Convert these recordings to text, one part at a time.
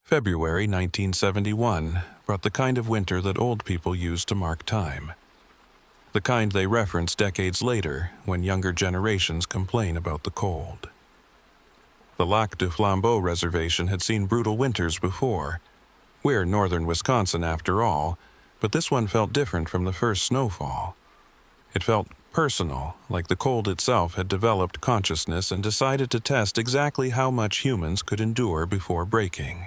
February 1971 brought the kind of winter that old people use to mark time. The kind they reference decades later when younger generations complain about the cold. The Lac du Flambeau Reservation had seen brutal winters before. We're northern Wisconsin after all, but this one felt different from the first snowfall. It felt personal, like the cold itself had developed consciousness and decided to test exactly how much humans could endure before breaking.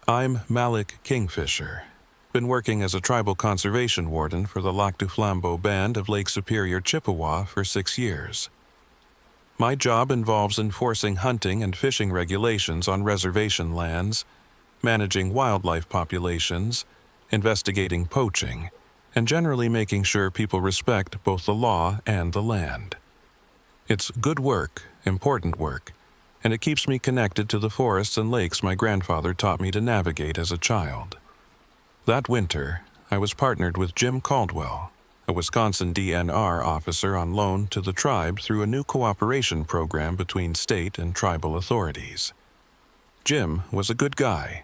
I'm Malik Kingfisher. Been working as a tribal conservation warden for the Lac du Flambeau Band of Lake Superior, Chippewa for 6 years. My job involves enforcing hunting and fishing regulations on reservation lands, managing wildlife populations, investigating poaching, and generally making sure people respect both the law and the land. It's good work, important work, and it keeps me connected to the forests and lakes my grandfather taught me to navigate as a child. That winter, I was partnered with Jim Caldwell, a Wisconsin DNR officer on loan to the tribe through a new cooperation program between state and tribal authorities. Jim was a good guy,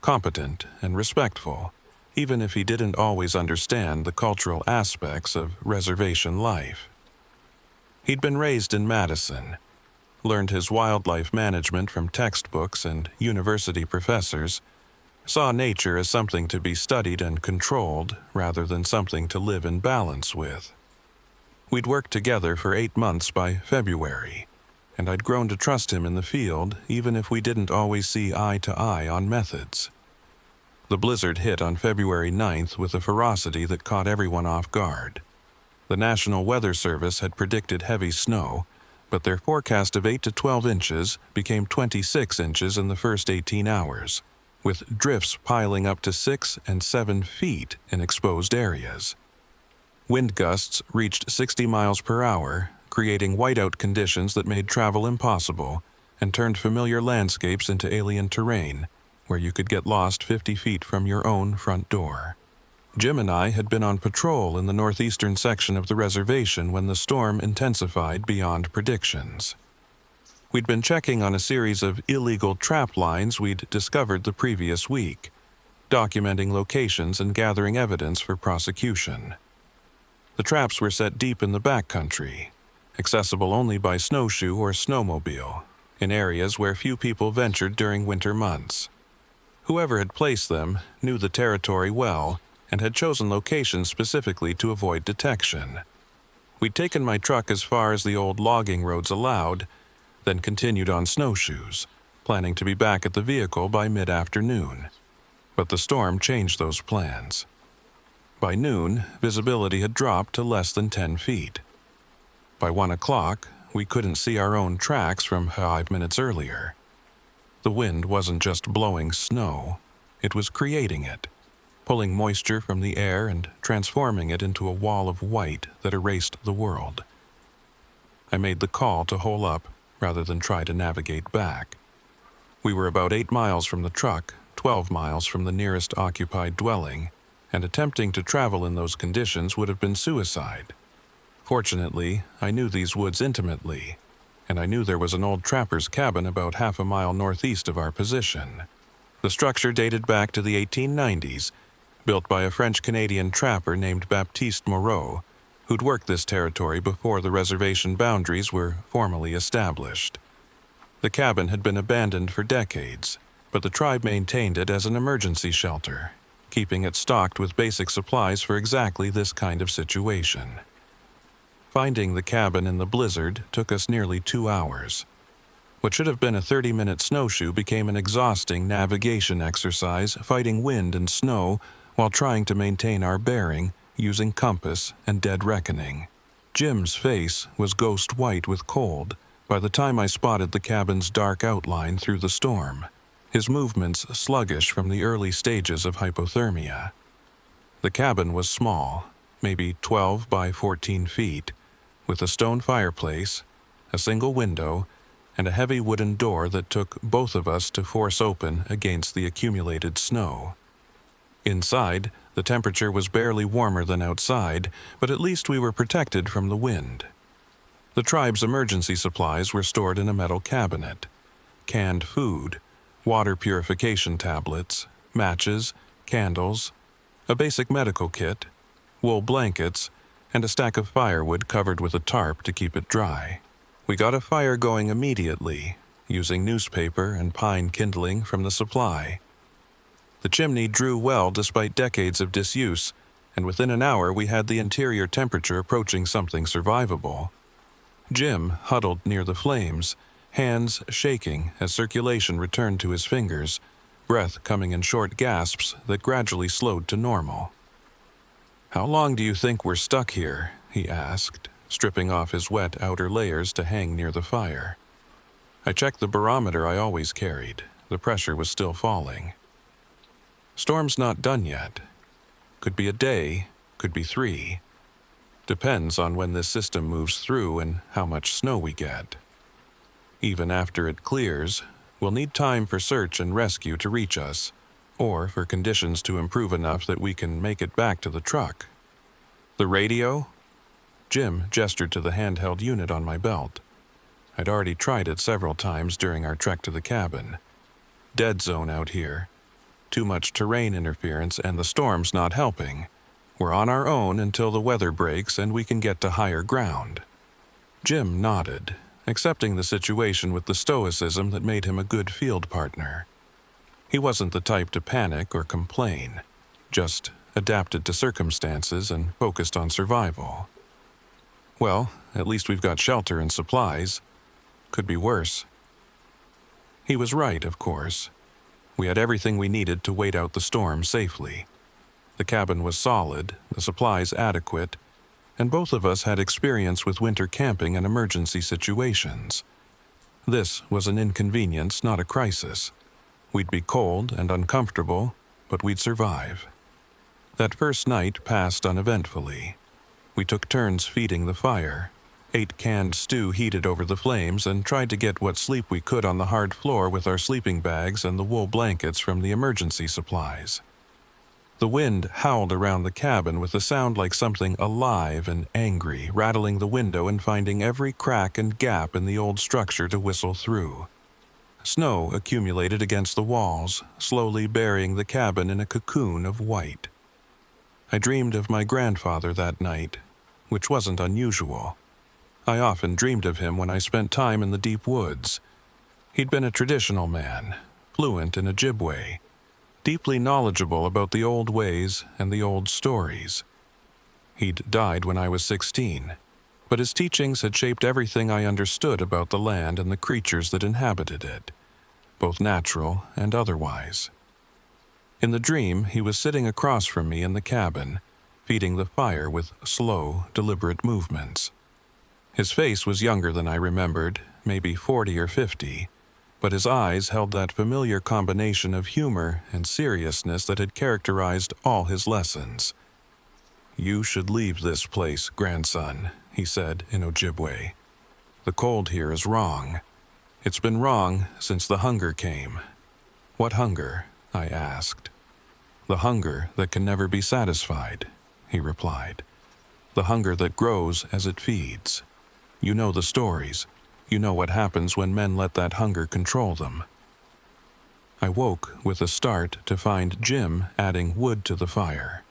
competent and respectful, even if he didn't always understand the cultural aspects of reservation life. He'd been raised in Madison, learned his wildlife management from textbooks and university professors, saw nature as something to be studied and controlled rather than something to live in balance with. We'd worked together for 8 months by February, and I'd grown to trust him in the field even if we didn't always see eye to eye on methods. The blizzard hit on February 9th with a ferocity that caught everyone off guard. The National Weather Service had predicted heavy snow, but their forecast of 8 to 12 inches became 26 inches in the first 18 hours, with drifts piling up to 6 and 7 feet in exposed areas. Wind gusts reached 60 miles per hour, creating whiteout conditions that made travel impossible and turned familiar landscapes into alien terrain, where you could get lost 50 feet from your own front door. Jim and I had been on patrol in the northeastern section of the reservation when the storm intensified beyond predictions. We'd been checking on a series of illegal trap lines we'd discovered the previous week, documenting locations and gathering evidence for prosecution. The traps were set deep in the backcountry, accessible only by snowshoe or snowmobile, in areas where few people ventured during winter months. Whoever had placed them knew the territory well and had chosen locations specifically to avoid detection. We'd taken my truck as far as the old logging roads allowed, then continued on snowshoes, planning to be back at the vehicle by mid-afternoon. But the storm changed those plans. By noon, visibility had dropped to less than 10 feet. By 1 o'clock, we couldn't see our own tracks from 5 minutes earlier. The wind wasn't just blowing snow, it was creating it, pulling moisture from the air and transforming it into a wall of white that erased the world. I made the call to hole up rather than try to navigate back. We were about 8 miles from the truck, 12 miles from the nearest occupied dwelling, and attempting to travel in those conditions would have been suicide. Fortunately, I knew these woods intimately, and I knew there was an old trapper's cabin about half a mile northeast of our position. The structure dated back to the 1890s, built by a French-Canadian trapper named Baptiste Moreau, who'd worked this territory before the reservation boundaries were formally established. The cabin had been abandoned for decades, but the tribe maintained it as an emergency shelter, keeping it stocked with basic supplies for exactly this kind of situation. Finding the cabin in the blizzard took us nearly 2 hours. What should have been a 30-minute snowshoe became an exhausting navigation exercise fighting wind and snow while trying to maintain our bearing using compass and dead reckoning. Jim's face was ghost white with cold by the time I spotted the cabin's dark outline through the storm, his movements sluggish from the early stages of hypothermia. The cabin was small, maybe 12 by 14 feet, with a stone fireplace, a single window, and a heavy wooden door that took both of us to force open against the accumulated snow. Inside, the temperature was barely warmer than outside, but at least we were protected from the wind. The tribe's emergency supplies were stored in a metal cabinet. Canned food, water purification tablets, matches, candles, a basic medical kit, wool blankets, and a stack of firewood covered with a tarp to keep it dry. We got a fire going immediately, using newspaper and pine kindling from the supply. The chimney drew well despite decades of disuse, and within an hour we had the interior temperature approaching something survivable. Jim huddled near the flames, hands shaking as circulation returned to his fingers, breath coming in short gasps that gradually slowed to normal. "How long do you think we're stuck here?" he asked, stripping off his wet outer layers to hang near the fire. I checked the barometer I always carried. The pressure was still falling. "Storm's not done yet. Could be a day, could be 3. Depends on when this system moves through and how much snow we get. Even after it clears, we'll need time for search and rescue to reach us, or for conditions to improve enough that we can make it back to the truck." "The radio?" Jim gestured to the handheld unit on my belt. I'd already tried it several times during our trek to the cabin. Dead zone out here. Too much terrain interference and the storm's not helping. We're on our own until the weather breaks and we can get to higher ground. Jim nodded, accepting the situation with the stoicism that made him a good field partner. He wasn't the type to panic or complain, just adapted to circumstances and focused on survival. "Well, at least we've got shelter and supplies. Could be worse." He was right, of course. We had everything we needed to wait out the storm safely. The cabin was solid, the supplies adequate, and both of us had experience with winter camping and emergency situations. This was an inconvenience, not a crisis. We'd be cold and uncomfortable, but we'd survive. That first night passed uneventfully. We took turns feeding the fire, ate canned stew heated over the flames, and tried to get what sleep we could on the hard floor with our sleeping bags and the wool blankets from the emergency supplies. The wind howled around the cabin with a sound like something alive and angry, rattling the window and finding every crack and gap in the old structure to whistle through. Snow accumulated against the walls, slowly burying the cabin in a cocoon of white. I dreamed of my grandfather that night, which wasn't unusual. I often dreamed of him when I spent time in the deep woods. He'd been a traditional man, fluent in Ojibwe, deeply knowledgeable about the old ways and the old stories. He'd died when I was 16, but his teachings had shaped everything I understood about the land and the creatures that inhabited it, both natural and otherwise. In the dream, he was sitting across from me in the cabin, feeding the fire with slow, deliberate movements. His face was younger than I remembered, maybe 40 or 50, but his eyes held that familiar combination of humor and seriousness that had characterized all his lessons. "You should leave this place, grandson," he said in Ojibwe. "The cold here is wrong. It's been wrong since the hunger came." "What hunger?" I asked. "The hunger that can never be satisfied," he replied. "The hunger that grows as it feeds. You know the stories. You know what happens when men let that hunger control them." I woke with a start to find Jim adding wood to the fire.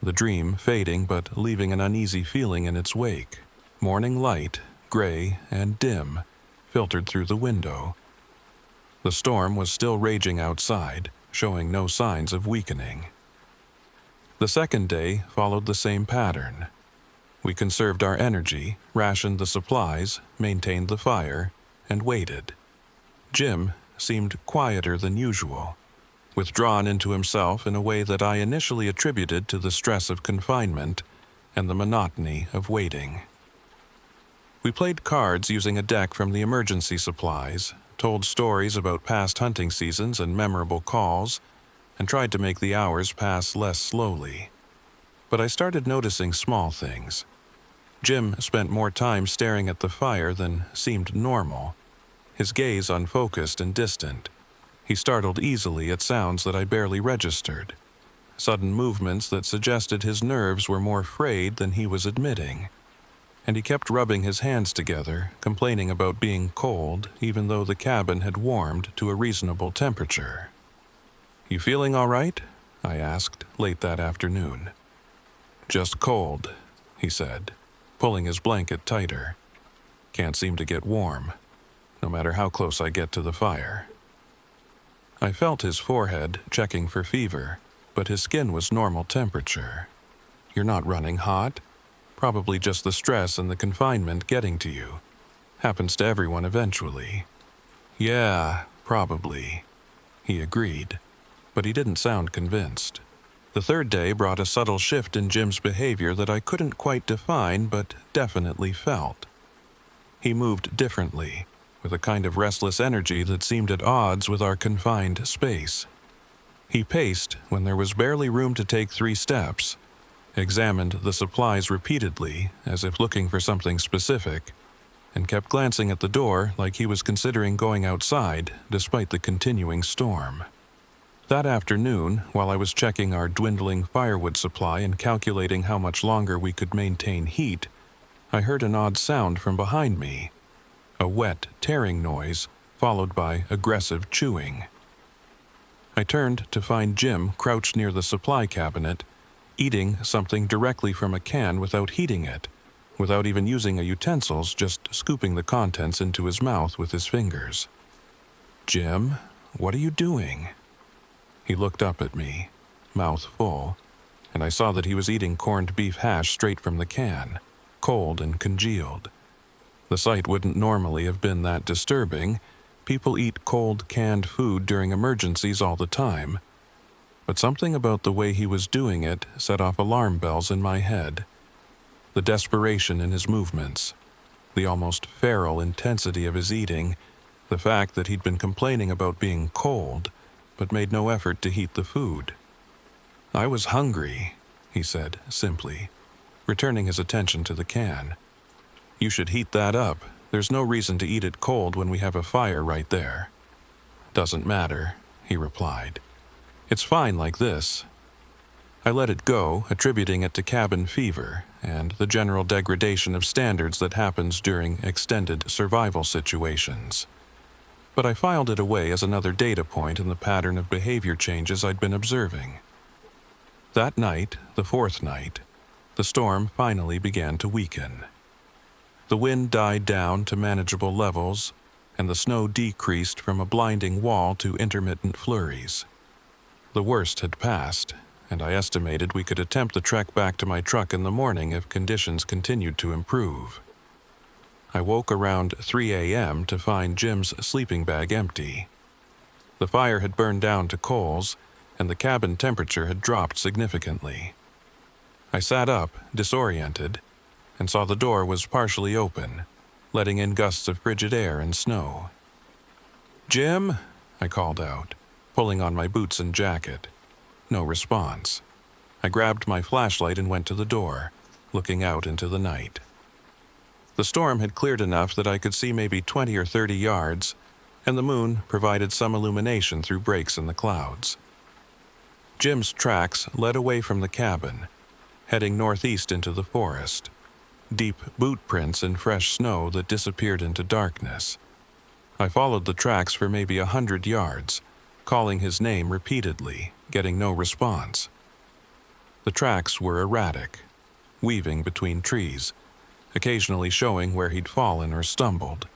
The dream fading but leaving an uneasy feeling in its wake. Morning light, gray and dim, filtered through the window. The storm was still raging outside, showing no signs of weakening. The second day followed the same pattern. We conserved our energy, rationed the supplies, maintained the fire, and waited. Jim seemed quieter than usual, withdrawn into himself in a way that I initially attributed to the stress of confinement and the monotony of waiting. We played cards using a deck from the emergency supplies, told stories about past hunting seasons and memorable calls, and tried to make the hours pass less slowly. But I started noticing small things. Jim spent more time staring at the fire than seemed normal, his gaze unfocused and distant. He startled easily at sounds that I barely registered, sudden movements that suggested his nerves were more frayed than he was admitting. and he kept rubbing his hands together, complaining about being cold even though the cabin had warmed to a reasonable temperature. "You feeling all right?" I asked late that afternoon. "Just cold," he said, pulling his blanket tighter. "Can't seem to get warm, no matter how close I get to the fire." I felt his forehead, checking for fever, but his skin was normal temperature. "You're not running hot? Probably just the stress and the confinement getting to you. Happens to everyone eventually." "Yeah, probably," he agreed, but he didn't sound convinced. The third day brought a subtle shift in Jim's behavior that I couldn't quite define but definitely felt. He moved differently, with a kind of restless energy that seemed at odds with our confined space. He paced when there was barely room to take 3 steps, examined the supplies repeatedly as if looking for something specific, and kept glancing at the door like he was considering going outside despite the continuing storm. That afternoon, while I was checking our dwindling firewood supply and calculating how much longer we could maintain heat, I heard an odd sound from behind me, a wet, tearing noise followed by aggressive chewing. I turned to find Jim crouched near the supply cabinet, eating something directly from a can without heating it, without even using utensils, just scooping the contents into his mouth with his fingers. "Jim, what are you doing?" He looked up at me, mouth full, and I saw that he was eating corned beef hash straight from the can, cold and congealed. The sight wouldn't normally have been that disturbing. People eat cold, canned food during emergencies all the time. But something about the way he was doing it set off alarm bells in my head. The desperation in his movements, the almost feral intensity of his eating, the fact that he'd been complaining about being cold, but made no effort to heat the food. "I was hungry," he said simply, returning his attention to the can. "You should heat that up. There's no reason to eat it cold when we have a fire right there." "Doesn't matter," he replied. "It's fine like this." I let it go, attributing it to cabin fever and the general degradation of standards that happens during extended survival situations. But I filed it away as another data point in the pattern of behavior changes I'd been observing. That night, the 4th night, the storm finally began to weaken. The wind died down to manageable levels, and the snow decreased from a blinding wall to intermittent flurries. The worst had passed, and I estimated we could attempt the trek back to my truck in the morning if conditions continued to improve. I woke around 3 a.m. to find Jim's sleeping bag empty. The fire had burned down to coals, and the cabin temperature had dropped significantly. I sat up, disoriented, and saw the door was partially open, letting in gusts of frigid air and snow. "Jim?" I called out, pulling on my boots and jacket. No response. I grabbed my flashlight and went to the door, looking out into the night. The storm had cleared enough that I could see maybe 20 or 30 yards, and the moon provided some illumination through breaks in the clouds. Jim's tracks led away from the cabin, heading northeast into the forest, deep boot prints in fresh snow that disappeared into darkness. I followed the tracks for maybe 100 yards, calling his name repeatedly, getting no response. The tracks were erratic, weaving between trees, occasionally showing where he'd fallen or stumbled.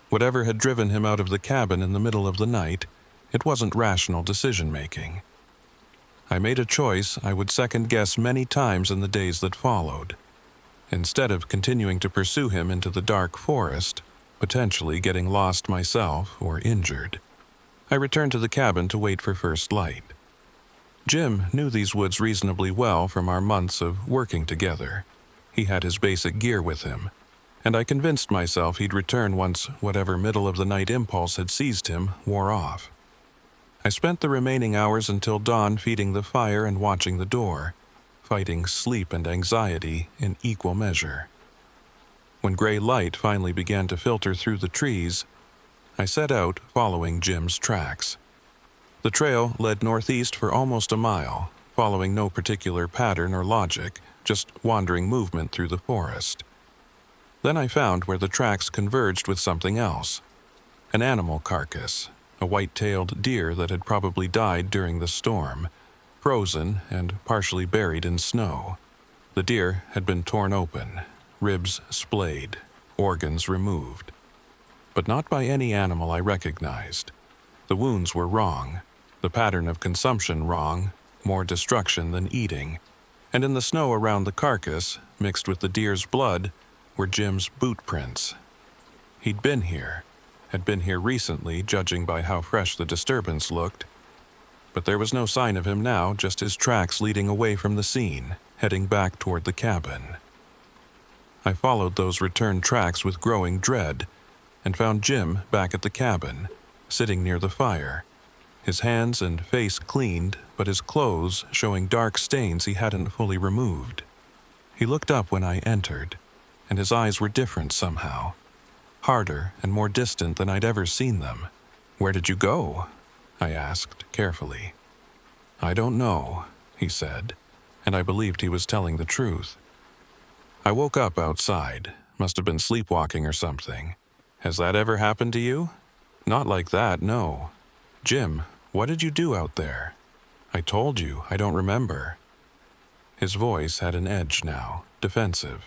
Whatever had driven him out of the cabin in the middle of the night, it wasn't rational decision-making. I made a choice I would second-guess many times in the days that followed. Instead of continuing to pursue him into the dark forest, potentially getting lost myself or injured, I returned to the cabin to wait for first light. Jim knew these woods reasonably well from our months of working together. He had his basic gear with him, and I convinced myself he'd return once whatever middle-of-the-night impulse had seized him wore off. I spent the remaining hours until dawn feeding the fire and watching the door, fighting sleep and anxiety in equal measure. When gray light finally began to filter through the trees, I set out following Jim's tracks. The trail led northeast for almost a mile, following no particular pattern or logic, just wandering movement through the forest. Then I found where the tracks converged with something else. An animal carcass, a white-tailed deer that had probably died during the storm, frozen and partially buried in snow. The deer had been torn open, ribs splayed, organs removed. But not by any animal I recognized. The wounds were wrong, the pattern of consumption wrong, more destruction than eating. And in the snow around the carcass, mixed with the deer's blood, were Jim's boot prints. He'd been here, had been here recently, judging by how fresh the disturbance looked. But there was no sign of him now, just his tracks leading away from the scene, heading back toward the cabin. I followed those return tracks with growing dread, and found Jim back at the cabin, sitting near the fire, his hands and face cleaned, but his clothes showing dark stains he hadn't fully removed. He looked up when I entered, and his eyes were different somehow, harder and more distant than I'd ever seen them. "Where did you go?" I asked carefully. "I don't know," he said, and I believed he was telling the truth. "I woke up outside, must have been sleepwalking or something. Has that ever happened to you?" "Not like that, no." "Jim, what did you do out there?" "I told you, I don't remember." His voice had an edge now, defensive.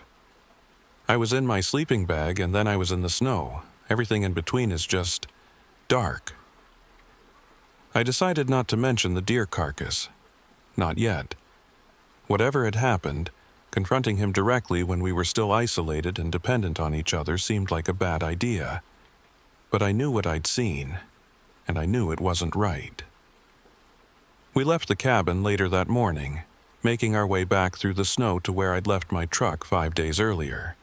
"I was in my sleeping bag and then I was in the snow. Everything in between is just dark." I decided not to mention the deer carcass. Not yet. Whatever had happened, confronting him directly when we were still isolated and dependent on each other seemed like a bad idea. But I knew what I'd seen, and I knew it wasn't right. We left the cabin later that morning, making our way back through the snow to where I'd left my truck 5 days earlier.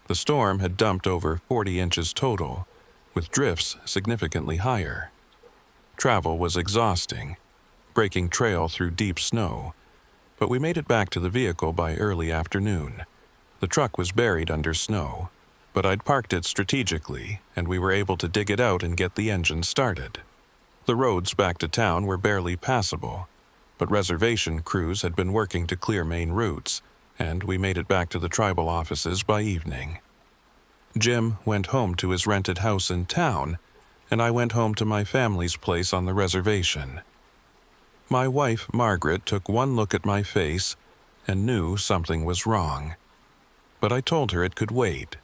The storm had dumped over 40 inches total, with drifts significantly higher. Travel was exhausting, breaking trail through deep snow, but we made it back to the vehicle by early afternoon. The truck was buried under snow, but I'd parked it strategically, and we were able to dig it out and get the engine started. The roads back to town were barely passable, but reservation crews had been working to clear main routes, and we made it back to the tribal offices by evening. Jim went home to his rented house in town, and I went home to my family's place on the reservation. My wife, Margaret, took one look at my face and knew something was wrong. But I told her it could wait,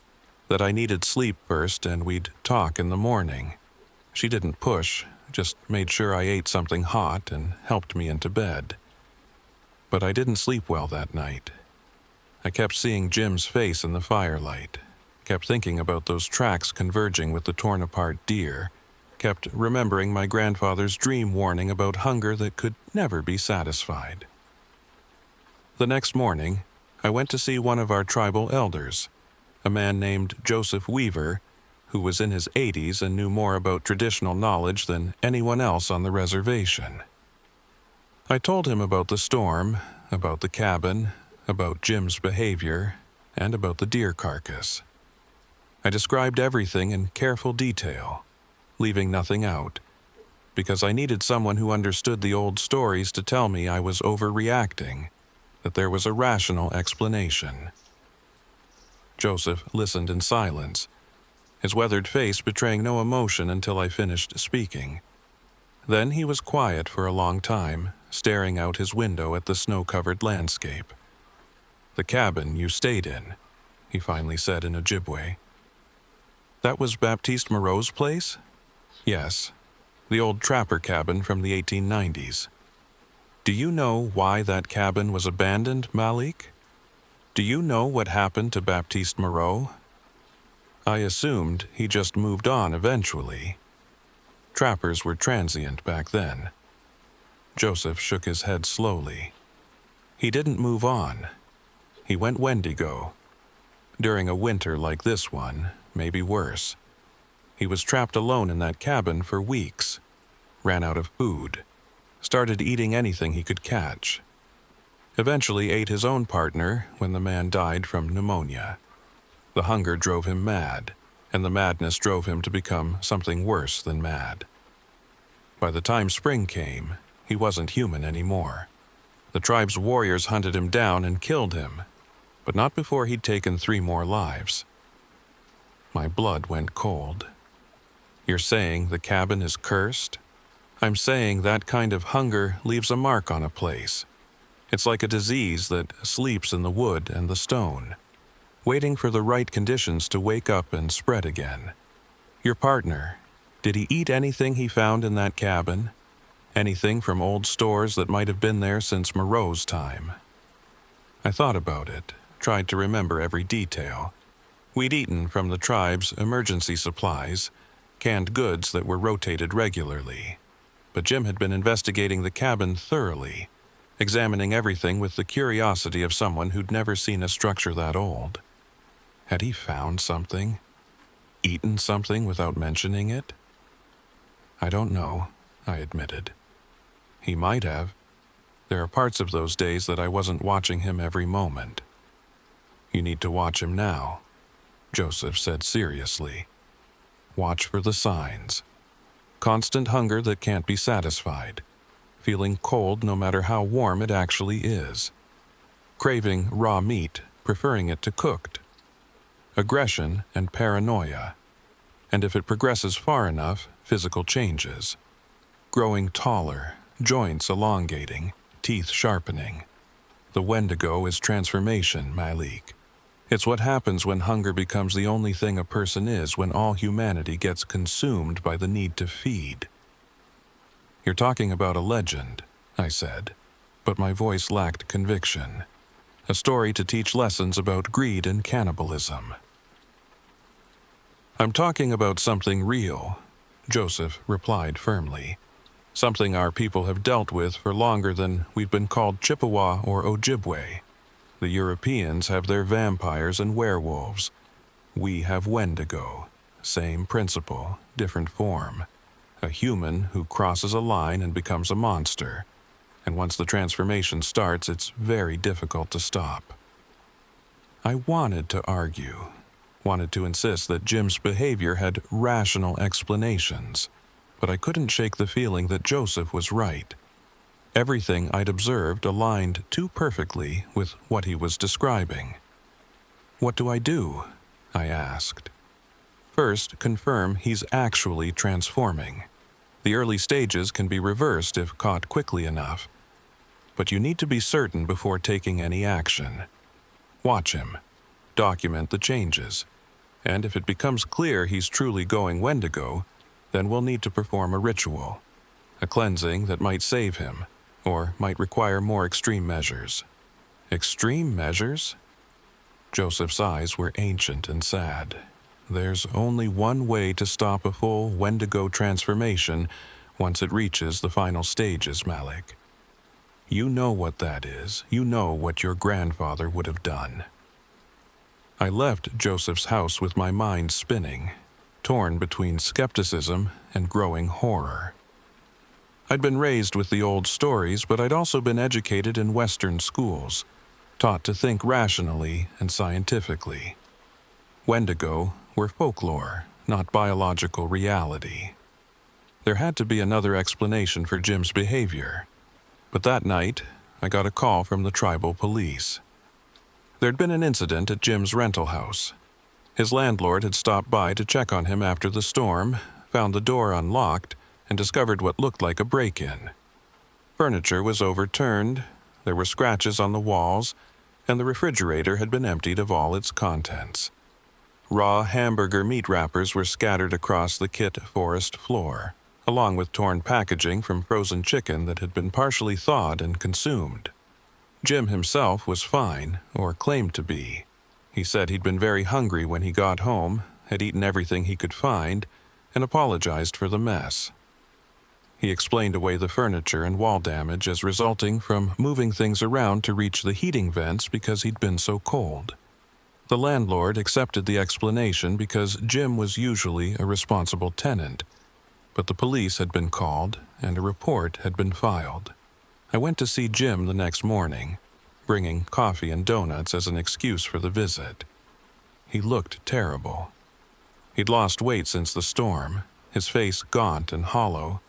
that I needed sleep first and we'd talk in the morning. She didn't push, just made sure I ate something hot and helped me into bed. But I didn't sleep well that night. I kept seeing Jim's face in the firelight, kept thinking about those tracks converging with the torn-apart deer, kept remembering my grandfather's dream warning about hunger that could never be satisfied. The next morning, I went to see one of our tribal elders, a man named Joseph Weaver, who was in his 80s and knew more about traditional knowledge than anyone else on the reservation. I told him about the storm, about the cabin, about Jim's behavior, and about the deer carcass. I described everything in careful detail, leaving nothing out, because I needed someone who understood the old stories to tell me I was overreacting, that there was a rational explanation. Joseph listened in silence, his weathered face betraying no emotion until I finished speaking. Then he was quiet for a long time, staring out his window at the snow-covered landscape. "The cabin you stayed in," he finally said in Ojibwe. "That was Baptiste Moreau's place?" "Yes, the old trapper cabin from the 1890s. Do you know why that cabin was abandoned, Malik? Do you know what happened to Baptiste Moreau?" I assumed he just moved on eventually. Trappers were transient back then. Joseph shook his head slowly. He didn't move on. He went Wendigo. During a winter like this one, maybe worse. He was trapped alone in that cabin for weeks, ran out of food, started eating anything he could catch. Eventually ate his own partner when the man died from pneumonia. The hunger drove him mad, and the madness drove him to become something worse than mad. By the time spring came, he wasn't human anymore. The tribe's warriors hunted him down and killed him, but not before he'd taken 3 more lives. My blood went cold. You're saying the cabin is cursed? I'm saying that kind of hunger leaves a mark on a place. It's like a disease that sleeps in the wood and the stone, waiting for the right conditions to wake up and spread again. Your partner, did he eat anything he found in that cabin? Anything from old stores that might have been there since Moreau's time? I thought about it, tried to remember every detail. We'd eaten from the tribe's emergency supplies, canned goods that were rotated regularly. But Jim had been investigating the cabin thoroughly, examining everything with the curiosity of someone who'd never seen a structure that old. Had he found something? Eaten something without mentioning it? I don't know, I admitted. He might have. There are parts of those days that I wasn't watching him every moment. You need to watch him now, Joseph said seriously. Watch for the signs. Constant hunger that can't be satisfied. Feeling cold no matter how warm it actually is. Craving raw meat, preferring it to cooked. Aggression and paranoia. And if it progresses far enough, physical changes. Growing taller, joints elongating, teeth sharpening. The Wendigo is transformation, Malik. It's what happens when hunger becomes the only thing a person is when all humanity gets consumed by the need to feed. You're talking about a legend, I said, but my voice lacked conviction. A story to teach lessons about greed and cannibalism. I'm talking about something real, Joseph replied firmly. Something our people have dealt with for longer than we've been called Chippewa or Ojibwe. The Europeans have their vampires and werewolves. We have Wendigo. Same principle, different form. A human who crosses a line and becomes a monster. And once the transformation starts, it's very difficult to stop. I wanted to argue, wanted to insist that Jim's behavior had rational explanations, but I couldn't shake the feeling that Joseph was right. Everything I'd observed aligned too perfectly with what he was describing. What do I do? I asked. First, confirm he's actually transforming. The early stages can be reversed if caught quickly enough. But you need to be certain before taking any action. Watch him. Document the changes. And if it becomes clear he's truly going Wendigo, then we'll need to perform a ritual. A cleansing that might save him, or might require more extreme measures. Extreme measures? Joseph's eyes were ancient and sad. There's only one way to stop a full Wendigo transformation once it reaches the final stages, Malik. You know what that is. You know what your grandfather would have done. I left Joseph's house with my mind spinning, torn between skepticism and growing horror. I'd been raised with the old stories, but I'd also been educated in Western schools, taught to think rationally and scientifically. Wendigo were folklore, not biological reality. There had to be another explanation for Jim's behavior. But that night, I got a call from the tribal police. There'd been an incident at Jim's rental house. His landlord had stopped by to check on him after the storm, found the door unlocked, and discovered what looked like a break-in. Furniture was overturned, there were scratches on the walls, and the refrigerator had been emptied of all its contents. Raw hamburger meat wrappers were scattered across the kit forest floor, along with torn packaging from frozen chicken that had been partially thawed and consumed. Jim himself was fine, or claimed to be. He said he'd been very hungry when he got home, had eaten everything he could find, and apologized for the mess. He explained away the furniture and wall damage as resulting from moving things around to reach the heating vents because he'd been so cold. The landlord accepted the explanation because Jim was usually a responsible tenant, but the police had been called and a report had been filed. I went to see Jim the next morning, bringing coffee and donuts as an excuse for the visit. He looked terrible. He'd lost weight since the storm, his face gaunt and hollow,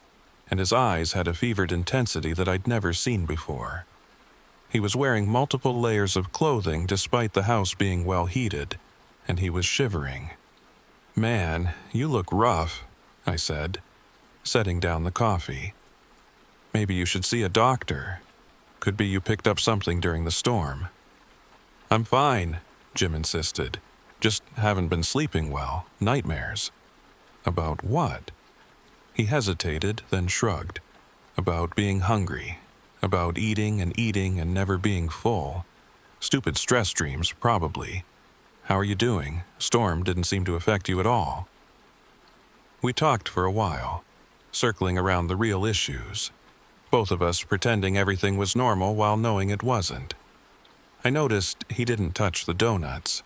and his eyes had a fevered intensity that I'd never seen before. He was wearing multiple layers of clothing despite the house being well heated, and he was shivering. "Man, you look rough," I said, setting down the coffee. "Maybe you should see a doctor. Could be you picked up something during the storm." "I'm fine," Jim insisted. "Just haven't been sleeping well. Nightmares." "About what?" He hesitated, then shrugged. "About being hungry. About eating and never being full. Stupid stress dreams, probably. How are you doing? Storm didn't seem to affect you at all." We talked for a while, circling around the real issues, both of us pretending everything was normal while knowing it wasn't. I noticed he didn't touch the donuts,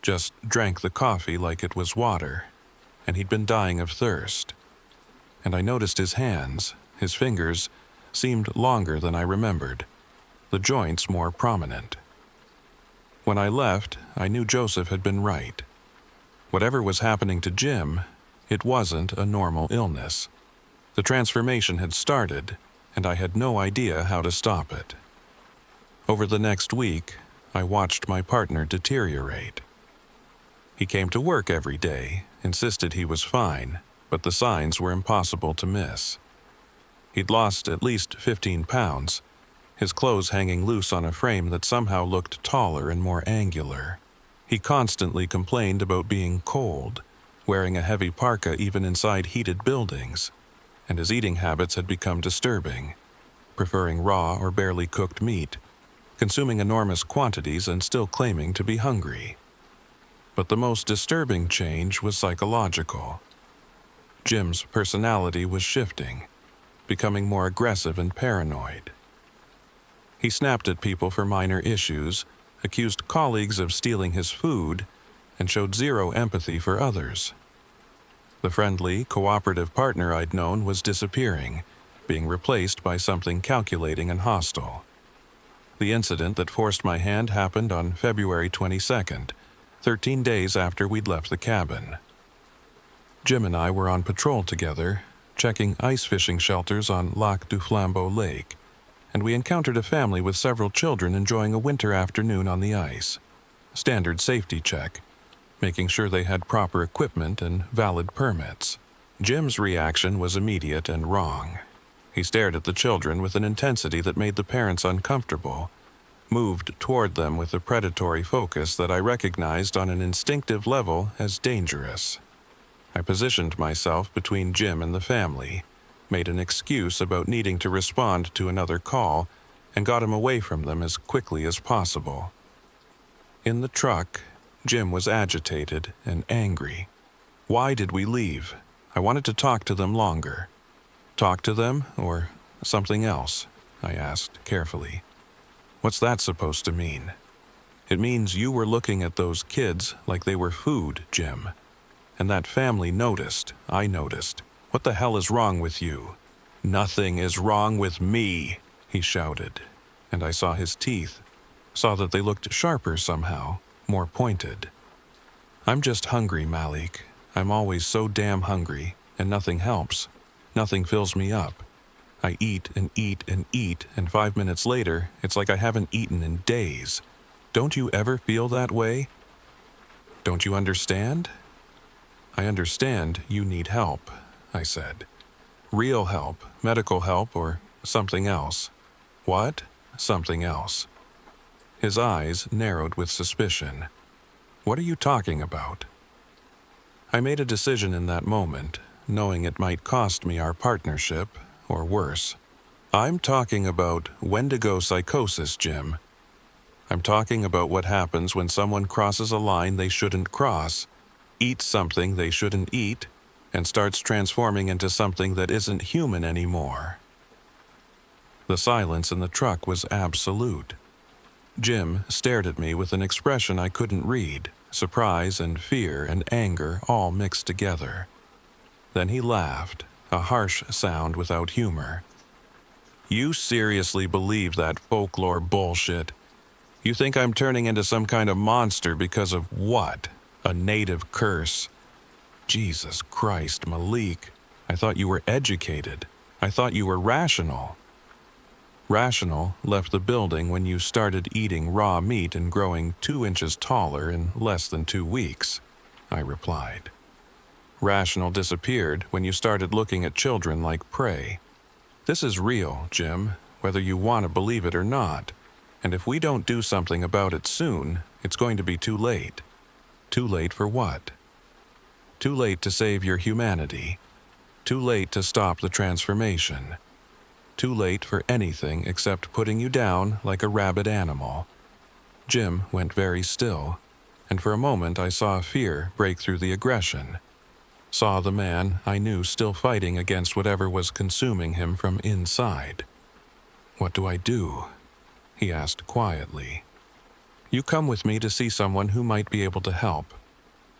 just drank the coffee like it was water, and he'd been dying of thirst. And I noticed his hands, his fingers, seemed longer than I remembered, the joints more prominent. When I left, I knew Joseph had been right. Whatever was happening to Jim, it wasn't a normal illness. The transformation had started, and I had no idea how to stop it. Over the next week, I watched my partner deteriorate. He came to work every day, insisted he was fine, but the signs were impossible to miss. He'd lost at least 15 pounds, his clothes hanging loose on a frame that somehow looked taller and more angular. He constantly complained about being cold, wearing a heavy parka even inside heated buildings, and his eating habits had become disturbing, preferring raw or barely cooked meat, consuming enormous quantities and still claiming to be hungry. But the most disturbing change was psychological. Jim's personality was shifting, becoming more aggressive and paranoid. He snapped at people for minor issues, accused colleagues of stealing his food, and showed zero empathy for others. The friendly, cooperative partner I'd known was disappearing, being replaced by something calculating and hostile. The incident that forced my hand happened on February 22nd, 13 days after we'd left the cabin. Jim and I were on patrol together, checking ice fishing shelters on Lac du Flambeau Lake, and we encountered a family with several children enjoying a winter afternoon on the ice. Standard safety check, making sure they had proper equipment and valid permits. Jim's reaction was immediate and wrong. He stared at the children with an intensity that made the parents uncomfortable, moved toward them with a predatory focus that I recognized on an instinctive level as dangerous. I positioned myself between Jim and the family, made an excuse about needing to respond to another call, and got him away from them as quickly as possible. In the truck, Jim was agitated and angry. Why did we leave? I wanted to talk to them longer. Talk to them, or something else? I asked carefully. What's that supposed to mean? It means you were looking at those kids like they were food, Jim. And that family noticed. I noticed. What the hell is wrong with you? Nothing is wrong with me, he shouted. And I saw his teeth. Saw that they looked sharper somehow, more pointed. I'm just hungry, Malik. I'm always so damn hungry, and nothing helps. Nothing fills me up. I eat and eat and eat, and 5 minutes later, it's like I haven't eaten in days. Don't you ever feel that way? Don't you understand? I understand you need help, I said. Real help, medical help, or something else. What? Something else. His eyes narrowed with suspicion. What are you talking about? I made a decision in that moment, knowing it might cost me our partnership, or worse. I'm talking about Wendigo psychosis, Jim. I'm talking about what happens when someone crosses a line they shouldn't cross, eats something they shouldn't eat, and starts transforming into something that isn't human anymore. The silence in the truck was absolute. Jim stared at me with an expression I couldn't read, surprise and fear and anger all mixed together. Then he laughed, a harsh sound without humor. You seriously believe that folklore bullshit? You think I'm turning into some kind of monster because of what? A native curse? Jesus Christ, Malik. I thought you were educated. I thought you were rational. Rational left the building when you started eating raw meat and growing 2 inches taller in less than 2 weeks, I replied. Rational disappeared when you started looking at children like prey. This is real, Jim, whether you want to believe it or not. And if we don't do something about it soon, it's going to be too late. Too late for what? Too late to save your humanity. Too late to stop the transformation. Too late for anything except putting you down like a rabid animal. Jim went very still, and for a moment I saw fear break through the aggression. Saw the man I knew still fighting against whatever was consuming him from inside. "What do I do?" he asked quietly. "You come with me to see someone who might be able to help.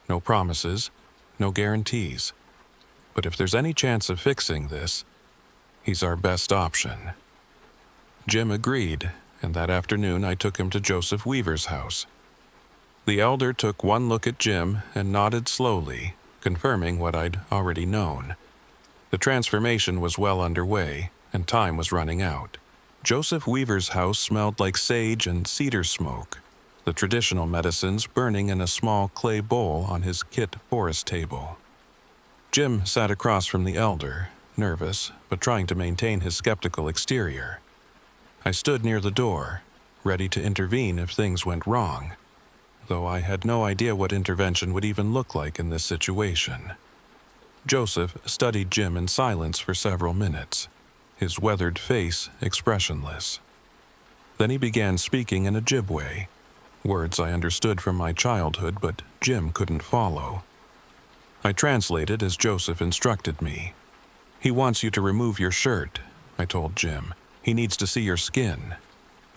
No promises, no guarantees. But if there's any chance of fixing this, he's our best option." Jim agreed, and that afternoon I took him to Joseph Weaver's house. The elder took one look at Jim and nodded slowly, confirming what I'd already known. The transformation was well underway, and time was running out. Joseph Weaver's house smelled like sage and cedar smoke, the traditional medicines burning in a small clay bowl on his kit forest table. Jim sat across from the elder, nervous, but trying to maintain his skeptical exterior. I stood near the door, ready to intervene if things went wrong, though I had no idea what intervention would even look like in this situation. Joseph studied Jim in silence for several minutes, his weathered face expressionless. Then he began speaking in Ojibwe, words I understood from my childhood but Jim couldn't follow. I translated as Joseph instructed me. "He wants you to remove your shirt," I told Jim. "He needs to see your skin."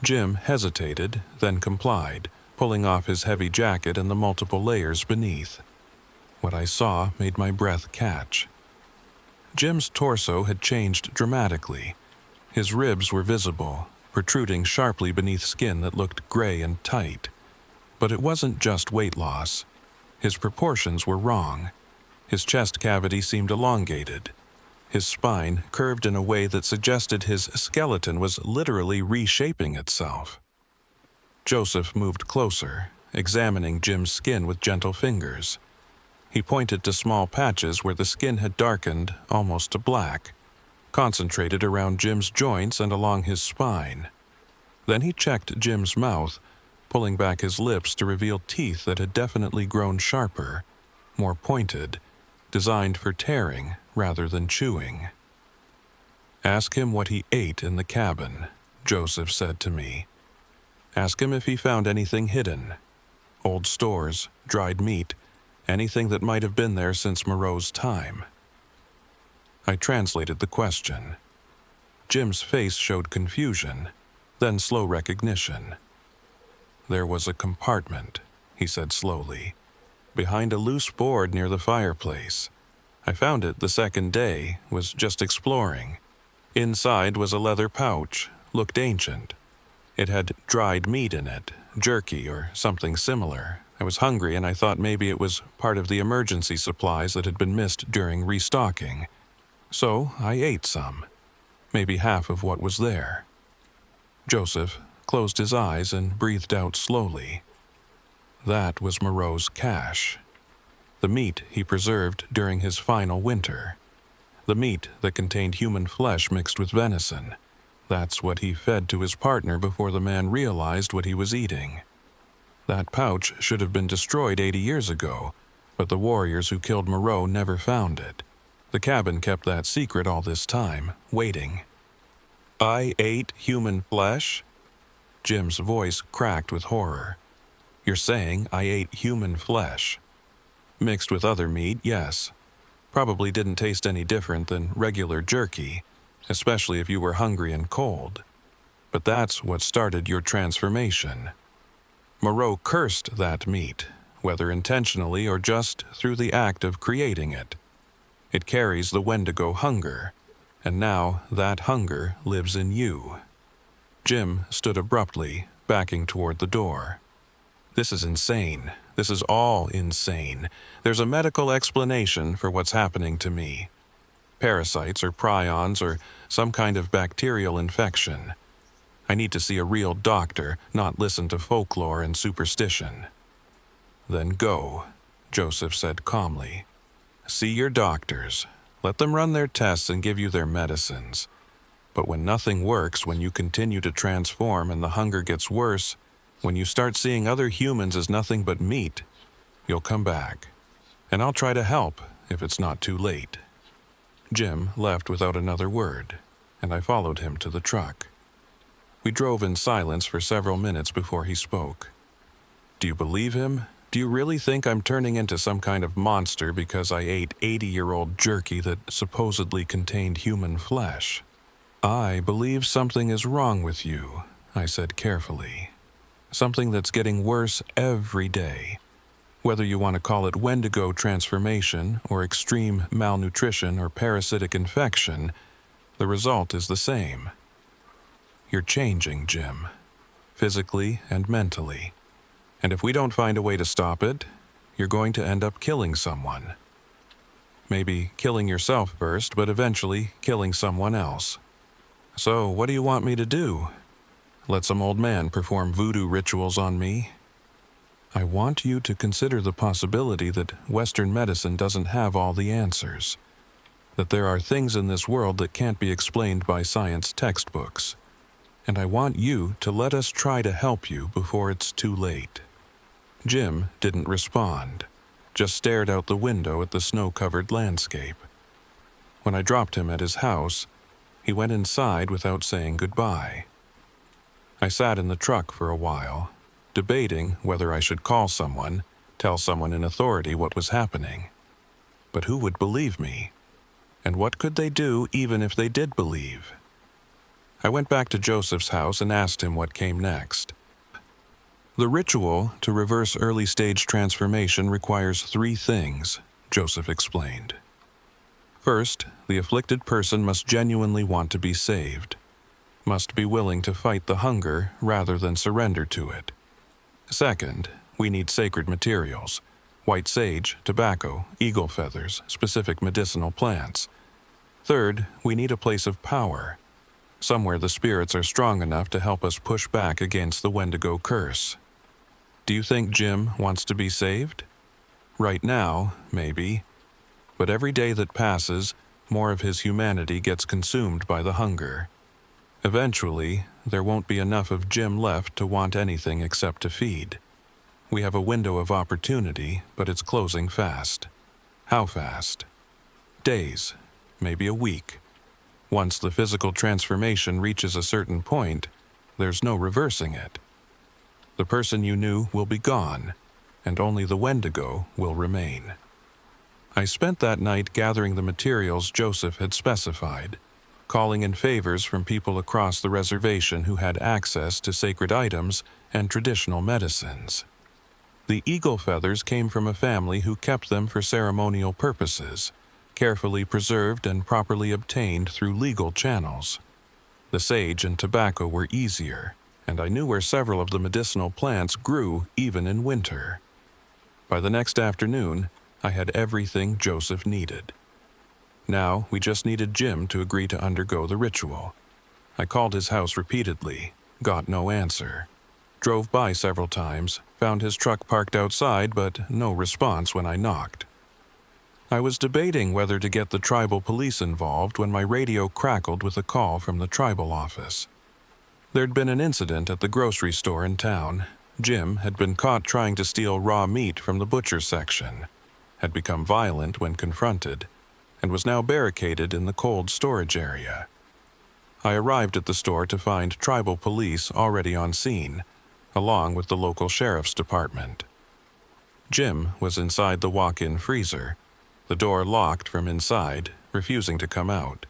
Jim hesitated, then complied, pulling off his heavy jacket and the multiple layers beneath. What I saw made my breath catch. Jim's torso had changed dramatically. His ribs were visible, protruding sharply beneath skin that looked gray and tight. But it wasn't just weight loss. His proportions were wrong. His chest cavity seemed elongated. His spine curved in a way that suggested his skeleton was literally reshaping itself. Joseph moved closer, examining Jim's skin with gentle fingers. He pointed to small patches where the skin had darkened almost to black, concentrated around Jim's joints and along his spine. Then he checked Jim's mouth, pulling back his lips to reveal teeth that had definitely grown sharper, more pointed, designed for tearing rather than chewing. "Ask him what he ate in the cabin," Joseph said to me. "Ask him if he found anything hidden. Old stores, dried meat, anything that might have been there since Moreau's time." I translated the question. Jim's face showed confusion, then slow recognition. "There was a compartment," he said slowly, "behind a loose board near the fireplace. I found it the second day, was just exploring. Inside was a leather pouch, looked ancient. It had dried meat in it, jerky or something similar. I was hungry and I thought maybe it was part of the emergency supplies that had been missed during restocking. So I ate some, maybe half of what was there." Joseph closed his eyes and breathed out slowly. That was Moreau's cache. The meat he preserved during his final winter. The meat that contained human flesh mixed with venison. That's what he fed to his partner before the man realized what he was eating. That pouch should have been destroyed 80 years ago, but the warriors who killed Moreau never found it. The cabin kept that secret all this time, waiting. "I ate human flesh?" Jim's voice cracked with horror. "You're saying I ate human flesh?" "Mixed with other meat, yes. Probably didn't taste any different than regular jerky, especially if you were hungry and cold. But that's what started your transformation. Moreau cursed that meat, whether intentionally or just through the act of creating it. It carries the Wendigo hunger, and now that hunger lives in you." Jim stood abruptly, backing toward the door. "This is insane. This is all insane. There's a medical explanation for what's happening to me. Parasites or prions or some kind of bacterial infection. I need to see a real doctor, not listen to folklore and superstition." "Then go," Joseph said calmly. See your doctors. Let them run their tests and give you their medicines. But when nothing works, when you continue to transform and the hunger gets worse, when you start seeing other humans as nothing but meat, you'll come back. And I'll try to help if it's not too late." Jim left without another word, and I followed him to the truck. We drove in silence for several minutes before he spoke. "Do you believe him? Do you really think I'm turning into some kind of monster because I ate 80-year-old jerky that supposedly contained human flesh?" "I believe something is wrong with you," I said carefully. "Something that's getting worse every day. Whether you want to call it Wendigo transformation or extreme malnutrition or parasitic infection, the result is the same. You're changing, Jim, physically and mentally. And if we don't find a way to stop it, you're going to end up killing someone. Maybe killing yourself first, but eventually killing someone else. So what do you want me to do? Let some old man perform voodoo rituals on me? I want you to consider the possibility that Western medicine doesn't have all the answers. That there are things in this world that can't be explained by science textbooks. And I want you to let us try to help you before it's too late." Jim didn't respond, just stared out the window at the snow-covered landscape. When I dropped him at his house, he went inside without saying goodbye. I sat in the truck for a while, debating whether I should call someone, tell someone in authority what was happening. But who would believe me? And what could they do even if they did believe? I went back to Joseph's house and asked him what came next. "The ritual to reverse early-stage transformation requires 3 things," Joseph explained. "First, the afflicted person must genuinely want to be saved, must be willing to fight the hunger rather than surrender to it. Second, we need sacred materials, white sage, tobacco, eagle feathers, specific medicinal plants. Third, we need a place of power, somewhere the spirits are strong enough to help us push back against the Wendigo curse. Do you think Jim wants to be saved? Right now, maybe. But every day that passes, more of his humanity gets consumed by the hunger. Eventually, there won't be enough of Jim left to want anything except to feed. We have a window of opportunity, but it's closing fast. How fast? Days, maybe a week. Once the physical transformation reaches a certain point, there's no reversing it. The person you knew will be gone, and only the Wendigo will remain." I spent that night gathering the materials Joseph had specified, calling in favors from people across the reservation who had access to sacred items and traditional medicines. The eagle feathers came from a family who kept them for ceremonial purposes, carefully preserved and properly obtained through legal channels. The sage and tobacco were easier, and I knew where several of the medicinal plants grew even in winter. By the next afternoon, I had everything Joseph needed. Now we just needed Jim to agree to undergo the ritual. I called his house repeatedly, got no answer. Drove by several times, found his truck parked outside, but no response when I knocked. I was debating whether to get the tribal police involved when my radio crackled with a call from the tribal office. There'd been an incident at the grocery store in town. Jim had been caught trying to steal raw meat from the butcher section, had become violent when confronted, and was now barricaded in the cold storage area. I arrived at the store to find tribal police already on scene, along with the local sheriff's department. Jim was inside the walk-in freezer, the door locked from inside, refusing to come out.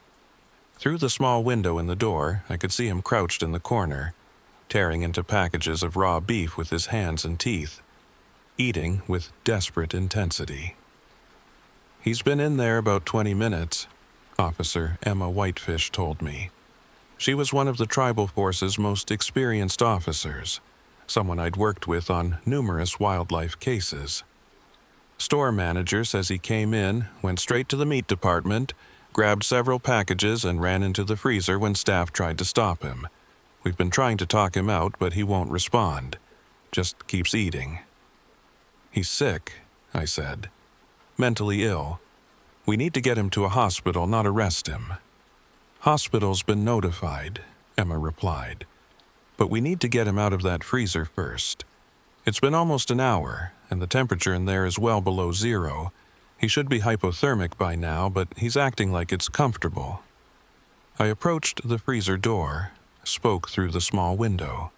Through the small window in the door, I could see him crouched in the corner, tearing into packages of raw beef with his hands and teeth, eating with desperate intensity. "He's been in there about 20 minutes, Officer Emma Whitefish told me. She was one of the tribal force's most experienced officers, someone I'd worked with on numerous wildlife cases. Store manager says he came in, went straight to the meat department, grabbed several packages and ran into the freezer when staff tried to stop him. We've been trying to talk him out, but he won't respond. Just keeps eating." "He's sick," I said. "Mentally ill. We need to get him to a hospital, not arrest him." "Hospital's been notified," Emma replied. "But we need to get him out of that freezer first. It's been almost an hour, and the temperature in there is well below zero. He should be hypothermic by now, but he's acting like it's comfortable." I approached the freezer door, spoke through the small window.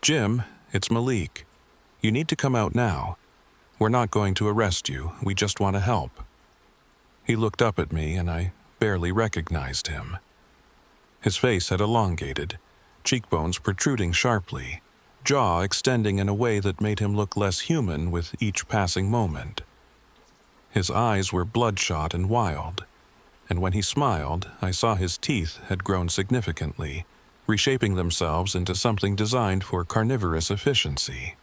"Jim, it's Malik. You need to come out now. We're not going to arrest you. We just want to help." He looked up at me, and I barely recognized him. His face had elongated, cheekbones protruding sharply, jaw extending in a way that made him look less human with each passing moment. His eyes were bloodshot and wild, and when he smiled, I saw his teeth had grown significantly, reshaping themselves into something designed for carnivorous efficiency.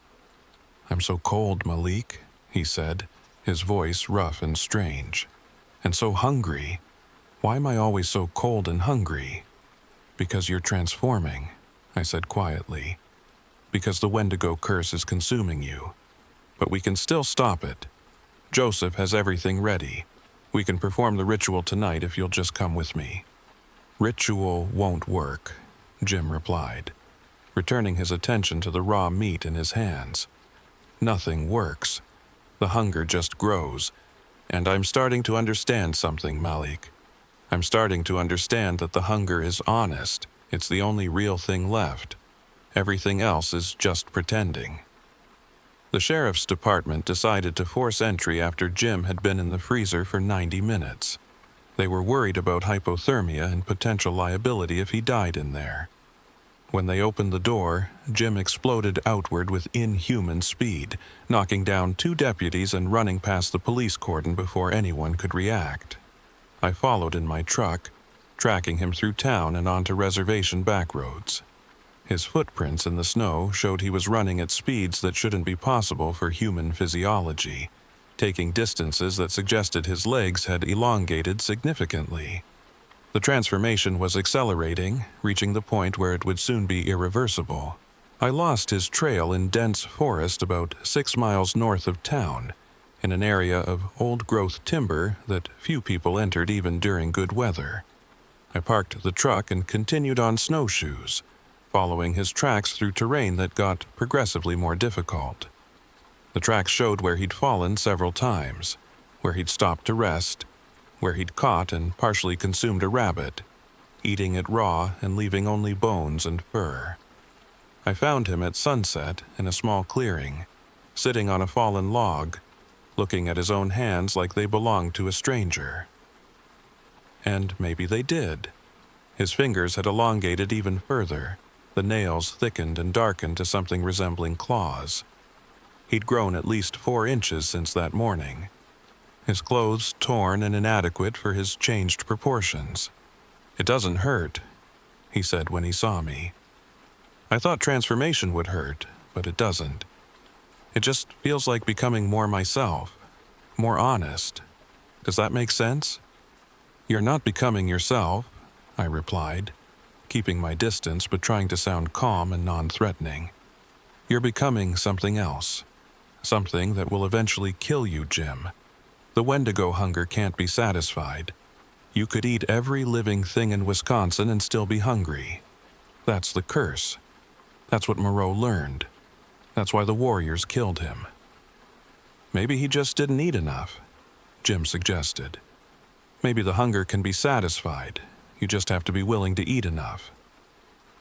"I'm so cold, Malik," he said, his voice rough and strange. "And so hungry. Why am I always so cold and hungry?" "Because you're transforming," I said quietly. "Because the Wendigo curse is consuming you. But we can still stop it. Joseph has everything ready. We can perform the ritual tonight if you'll just come with me." "Ritual won't work," Jim replied, returning his attention to the raw meat in his hands. "Nothing works. The hunger just grows. And I'm starting to understand something, Malik. I'm starting to understand that the hunger is honest. It's the only real thing left. Everything else is just pretending." The sheriff's department decided to force entry after Jim had been in the freezer for 90 minutes. They were worried about hypothermia and potential liability if he died in there. When they opened the door, Jim exploded outward with inhuman speed, knocking down 2 deputies and running past the police cordon before anyone could react. I followed in my truck, tracking him through town and onto reservation backroads. His footprints in the snow showed he was running at speeds that shouldn't be possible for human physiology, taking distances that suggested his legs had elongated significantly. The transformation was accelerating, reaching the point where it would soon be irreversible. I lost his trail in dense forest about 6 miles north of town, in an area of old-growth timber that few people entered even during good weather. I parked the truck and continued on snowshoes, following his tracks through terrain that got progressively more difficult. The tracks showed where he'd fallen several times, where he'd stopped to rest, where he'd caught and partially consumed a rabbit, eating it raw and leaving only bones and fur. I found him at sunset in a small clearing, sitting on a fallen log, looking at his own hands like they belonged to a stranger. And maybe they did. His fingers had elongated even further, the nails thickened and darkened to something resembling claws. He'd grown at least 4 inches since that morning, his clothes torn and inadequate for his changed proportions. "It doesn't hurt," he said when he saw me. "I thought transformation would hurt, but it doesn't. It just feels like becoming more myself, more honest. Does that make sense?" "You're not becoming yourself," I replied, keeping my distance but trying to sound calm and non-threatening. "You're becoming something else, something that will eventually kill you, Jim. The Wendigo hunger can't be satisfied. You could eat every living thing in Wisconsin and still be hungry. That's the curse. That's what Moreau learned. That's why the warriors killed him." "Maybe he just didn't eat enough," Jim suggested. "Maybe the hunger can be satisfied. You just have to be willing to eat enough."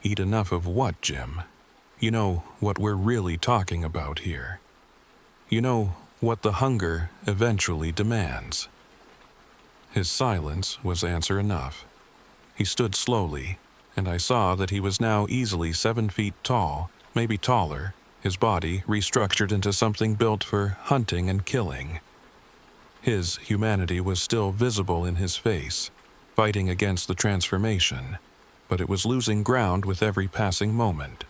"Eat enough of what, Jim? You know what we're really talking about here. You know what the hunger eventually demands." His silence was answer enough. He stood slowly, and I saw that he was now easily 7 feet tall, maybe taller, his body restructured into something built for hunting and killing. His humanity was still visible in his face, fighting against the transformation, but it was losing ground with every passing moment.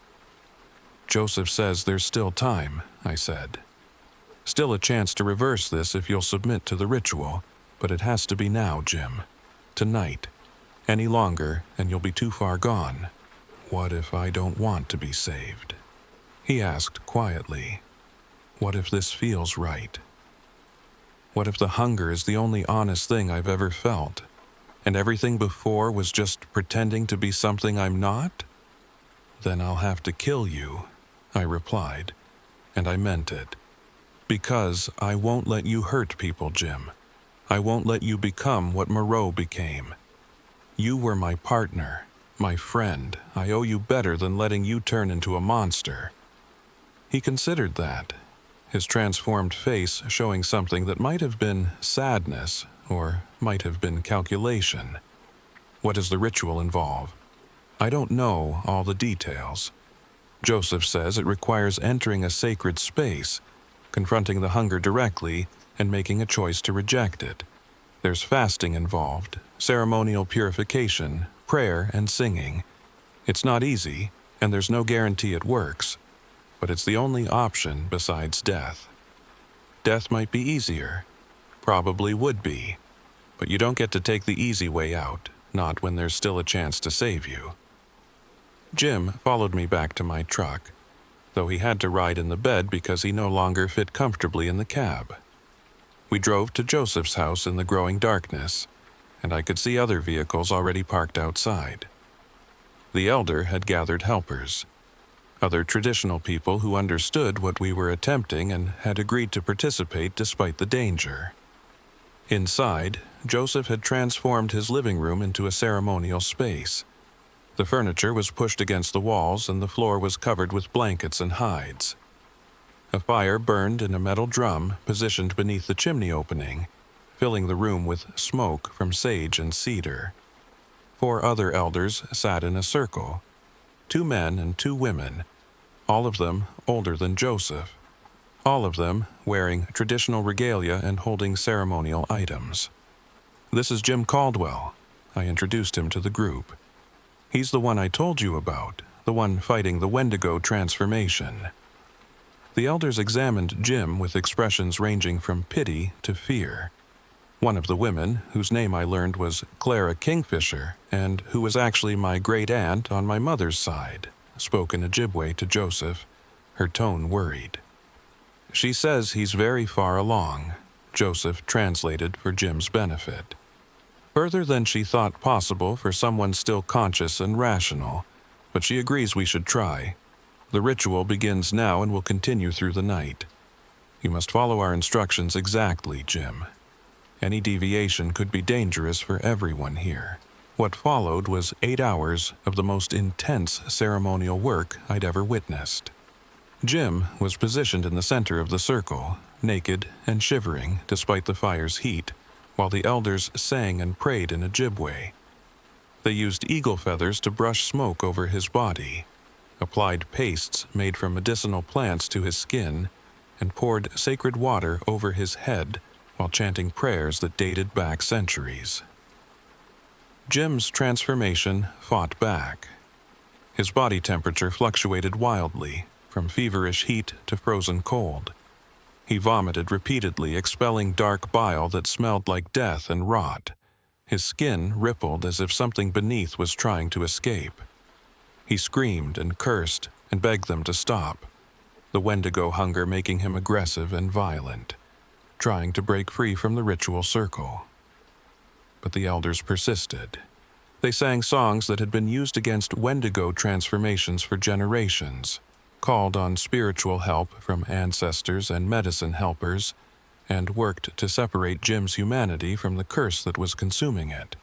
"Joseph says there's still time," I said. "Still a chance to reverse this if you'll submit to the ritual, but it has to be now, Jim. Tonight. Any longer, and you'll be too far gone." "What if I don't want to be saved?" he asked quietly. "What if this feels right?" What if the hunger is the only honest thing I've ever felt, and everything before was just pretending to be something I'm not? Then I'll have to kill you, I replied, and I meant it. Because I won't let you hurt people, Jim. I won't let you become what Moreau became. You were my partner, my friend. I owe you better than letting you turn into a monster. He considered that, his transformed face showing something that might have been sadness or might have been calculation. What does the ritual involve? I don't know all the details. Joseph says it requires entering a sacred space, confronting the hunger directly, and making a choice to reject it. There's fasting involved, ceremonial purification, prayer, and singing. It's not easy, and there's no guarantee it works, but it's the only option besides death. Death might be easier, probably would be, but you don't get to take the easy way out, not when there's still a chance to save you. Jim followed me back to my truck, though he had to ride in the bed because he no longer fit comfortably in the cab. We drove to Joseph's house in the growing darkness, and I could see other vehicles already parked outside. The elder had gathered helpers, other traditional people who understood what we were attempting and had agreed to participate despite the danger. Inside, Joseph had transformed his living room into a ceremonial space. The furniture was pushed against the walls and the floor was covered with blankets and hides. A fire burned in a metal drum positioned beneath the chimney opening, filling the room with smoke from sage and cedar. 4 other elders sat in a circle, 2 men and 2 women, all of them older than Joseph, all of them wearing traditional regalia and holding ceremonial items. This is Jim Caldwell. I introduced him to the group. He's the one I told you about, the one fighting the Wendigo transformation. The elders examined Jim with expressions ranging from pity to fear. One of the women, whose name I learned was Malik Kingfisher, and who was actually my great-aunt on my mother's side, spoke in Ojibwe to Joseph, her tone worried. She says he's very far along, Joseph translated for Jim's benefit. Further than she thought possible for someone still conscious and rational, but she agrees we should try. The ritual begins now and will continue through the night. You must follow our instructions exactly, Jim. Any deviation could be dangerous for everyone here. What followed was 8 hours of the most intense ceremonial work I'd ever witnessed. Jim was positioned in the center of the circle, naked and shivering despite the fire's heat, while the elders sang and prayed in Ojibwe. They used eagle feathers to brush smoke over his body, applied pastes made from medicinal plants to his skin, and poured sacred water over his head while chanting prayers that dated back centuries. Jim's transformation fought back. His body temperature fluctuated wildly, from feverish heat to frozen cold. He vomited repeatedly, expelling dark bile that smelled like death and rot. His skin rippled as if something beneath was trying to escape. He screamed and cursed and begged them to stop, the Wendigo hunger making him aggressive and violent, trying to break free from the ritual circle. But the elders persisted. They sang songs that had been used against Wendigo transformations for generations, called on spiritual help from ancestors and medicine helpers, and worked to separate Jim's humanity from the curse that was consuming it.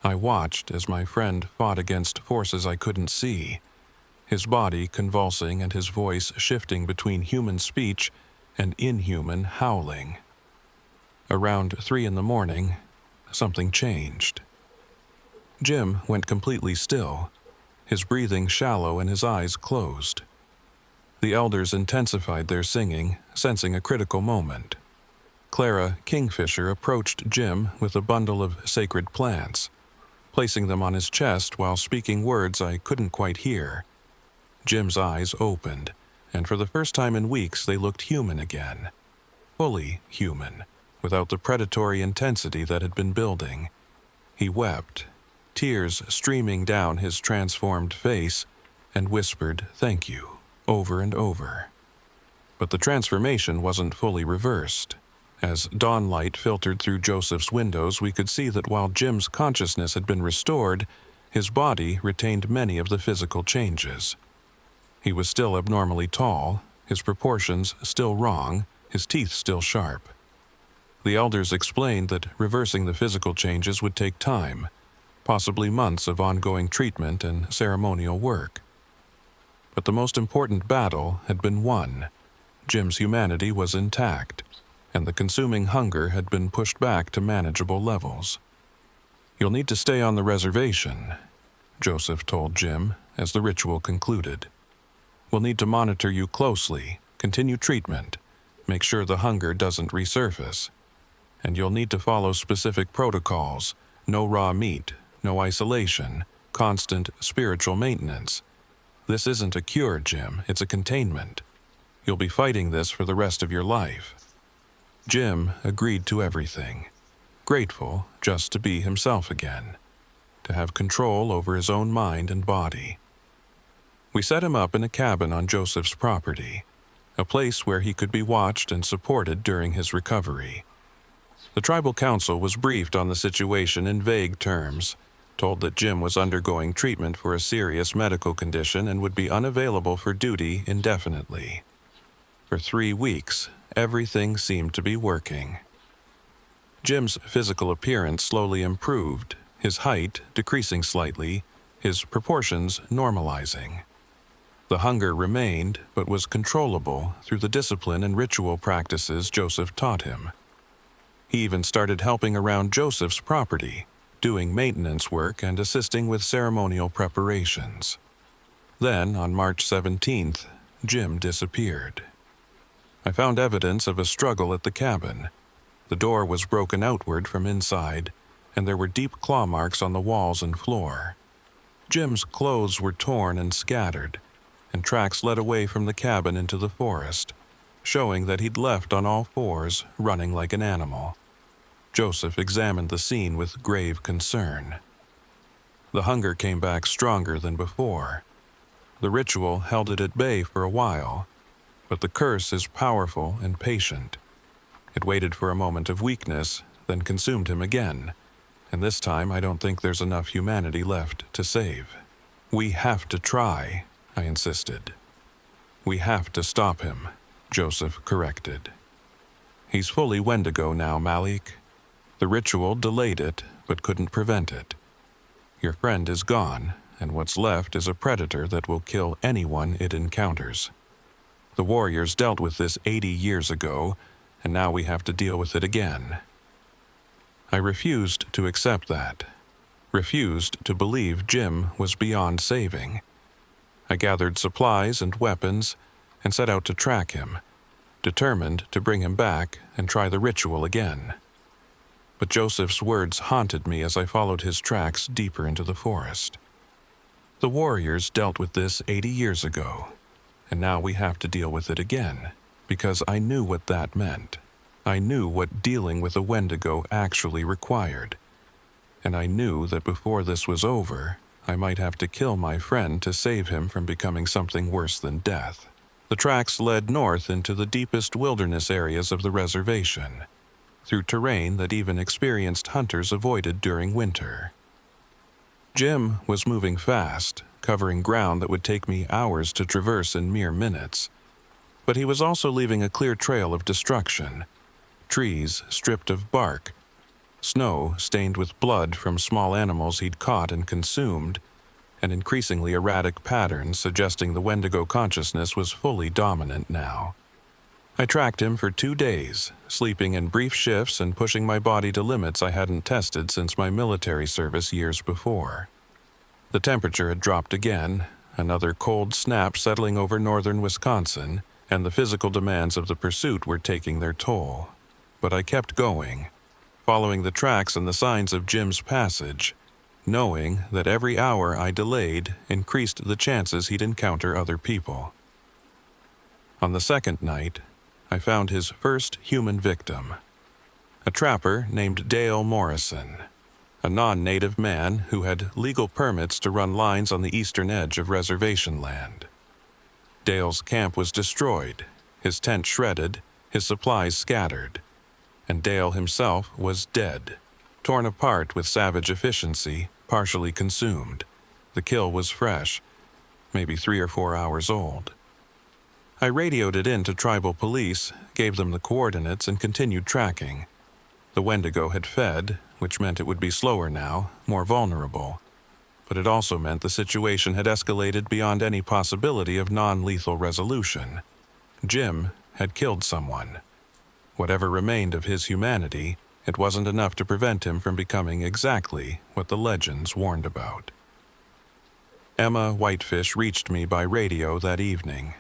I watched as my friend fought against forces I couldn't see, his body convulsing and his voice shifting between human speech and inhuman howling. Around 3 a.m, something changed. Jim went completely still, his breathing shallow and his eyes closed. The elders intensified their singing, sensing a critical moment. Malik Kingfisher approached Jim with a bundle of sacred plants, placing them on his chest while speaking words I couldn't quite hear. Jim's eyes opened, and for the first time in weeks they looked human again. Fully human, without the predatory intensity that had been building. He wept, tears streaming down his transformed face, and whispered, "Thank you," over and over. But the transformation wasn't fully reversed. As dawn light filtered through Joseph's windows, we could see that while Jim's consciousness had been restored, his body retained many of the physical changes. He was still abnormally tall, his proportions still wrong, his teeth still sharp. The elders explained that reversing the physical changes would take time, possibly months of ongoing treatment and ceremonial work. But the most important battle had been won. Jim's humanity was intact, and the consuming hunger had been pushed back to manageable levels. "You'll need to stay on the reservation," Joseph told Jim as the ritual concluded. "We'll need to monitor you closely, continue treatment, make sure the hunger doesn't resurface. And you'll need to follow specific protocols: no raw meat, no isolation, constant spiritual maintenance. This isn't a cure, Jim, it's a containment. You'll be fighting this for the rest of your life." Jim agreed to everything, grateful just to be himself again, to have control over his own mind and body. We set him up in a cabin on Joseph's property, a place where he could be watched and supported during his recovery. The tribal council was briefed on the situation in vague terms, told that Jim was undergoing treatment for a serious medical condition and would be unavailable for duty indefinitely. For 3 weeks, everything seemed to be working. Jim's physical appearance slowly improved, his height decreasing slightly, his proportions normalizing. The hunger remained, but was controllable through the discipline and ritual practices Joseph taught him. He even started helping around Joseph's property, doing maintenance work and assisting with ceremonial preparations. Then, on March 17th, Jim disappeared. I found evidence of a struggle at the cabin. The door was broken outward from inside, and there were deep claw marks on the walls and floor. Jim's clothes were torn and scattered, and tracks led away from the cabin into the forest, showing that he'd left on all fours, running like an animal. Joseph examined the scene with grave concern. The hunger came back stronger than before. The ritual held it at bay for a while, but the curse is powerful and patient. It waited for a moment of weakness, then consumed him again, and this time I don't think there's enough humanity left to save. "We have to try," I insisted. "We have to stop him," Joseph corrected. "He's fully Wendigo now, Malik. The ritual delayed it, but couldn't prevent it. Your friend is gone, and what's left is a predator that will kill anyone it encounters. The warriors dealt with this 80 years ago, and now we have to deal with it again." I refused to accept that, refused to believe Jim was beyond saving. I gathered supplies and weapons and set out to track him, determined to bring him back and try the ritual again. But Joseph's words haunted me as I followed his tracks deeper into the forest. The warriors dealt with this 80 years ago, and now we have to deal with it again, because I knew what that meant. I knew what dealing with a Wendigo actually required, and I knew that before this was over, I might have to kill my friend to save him from becoming something worse than death. The tracks led north into the deepest wilderness areas of the reservation, through terrain that even experienced hunters avoided during winter. Jim was moving fast, covering ground that would take me hours to traverse in mere minutes. But he was also leaving a clear trail of destruction: trees stripped of bark, snow stained with blood from small animals he'd caught and consumed, and increasingly erratic patterns suggesting the Wendigo consciousness was fully dominant now. I tracked him for 2 days, sleeping in brief shifts and pushing my body to limits I hadn't tested since my military service years before. The temperature had dropped again, another cold snap settling over northern Wisconsin, and the physical demands of the pursuit were taking their toll. But I kept going, following the tracks and the signs of Jim's passage, knowing that every hour I delayed increased the chances he'd encounter other people. On the second night, I found his first human victim, a trapper named Dale Morrison, a non-native man who had legal permits to run lines on the eastern edge of reservation land. Dale's camp was destroyed, his tent shredded, his supplies scattered. and Dale himself was dead, torn apart with savage efficiency, partially consumed. The kill was fresh, maybe 3 or 4 hours old. I radioed it in to tribal police, gave them the coordinates, and continued tracking. The Wendigo had fed, which meant it would be slower now, more vulnerable. But it also meant the situation had escalated beyond any possibility of non-lethal resolution. Jim had killed someone. Whatever remained of his humanity, it wasn't enough to prevent him from becoming exactly what the legends warned about. Emma Whitefish reached me by radio that evening.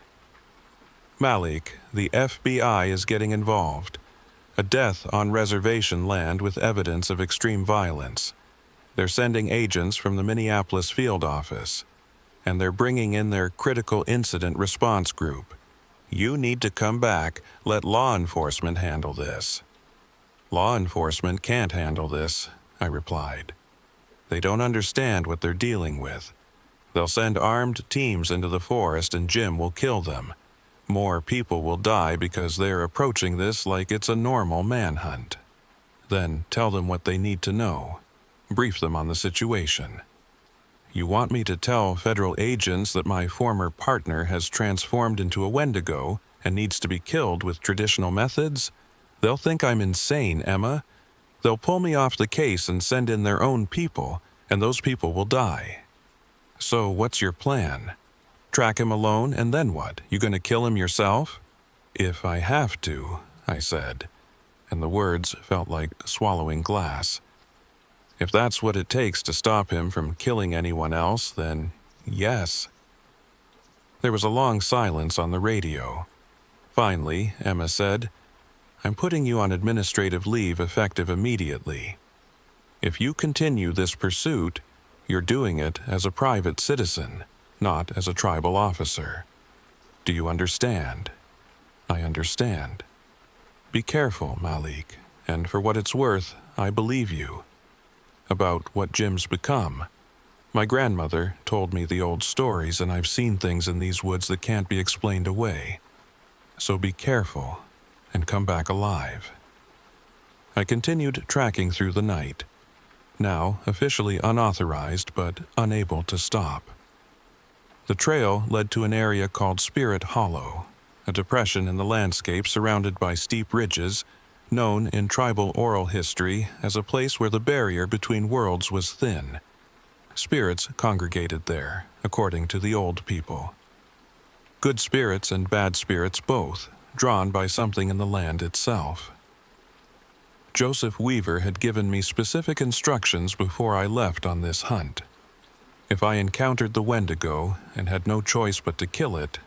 "Malik, the FBI is getting involved. A death on reservation land with evidence of extreme violence. They're sending agents from the Minneapolis field office, and they're bringing in their critical incident response group. You need to come back, let law enforcement handle this." "Law enforcement can't handle this," I replied. "They don't understand what they're dealing with. They'll send armed teams into the forest and Jim will kill them. More people will die because they're approaching this like it's a normal manhunt. Then tell them what they need to know. Brief them on the situation. You want me to tell federal agents that my former partner has transformed into a Wendigo and needs to be killed with traditional methods? They'll think I'm insane, Emma. They'll pull me off the case and send in their own people, and those people will die. So what's your plan? Track him alone, and then what? You gonna kill him yourself?" "If I have to," I said, and the words felt like swallowing glass. "If that's what it takes to stop him from killing anyone else, then yes." There was a long silence on the radio. Finally, Emma said, "I'm putting you on administrative leave effective immediately. If you continue this pursuit, you're doing it as a private citizen, not as a tribal officer. Do you understand?" "I understand." "Be careful, Malik, and for what it's worth, I believe you. About what Jim's become. My grandmother told me the old stories, and I've seen things in these woods that can't be explained away. So be careful, and come back alive." I continued tracking through the night, now officially unauthorized but unable to stop. The trail led to an area called Spirit Hollow, a depression in the landscape surrounded by steep ridges, known in tribal oral history as a place where the barrier between worlds was thin. Spirits congregated there, according to the old people. Good spirits and bad spirits both, drawn by something in the land itself. Joseph Weaver had given me specific instructions before I left on this hunt. If I encountered the Wendigo and had no choice but to kill it,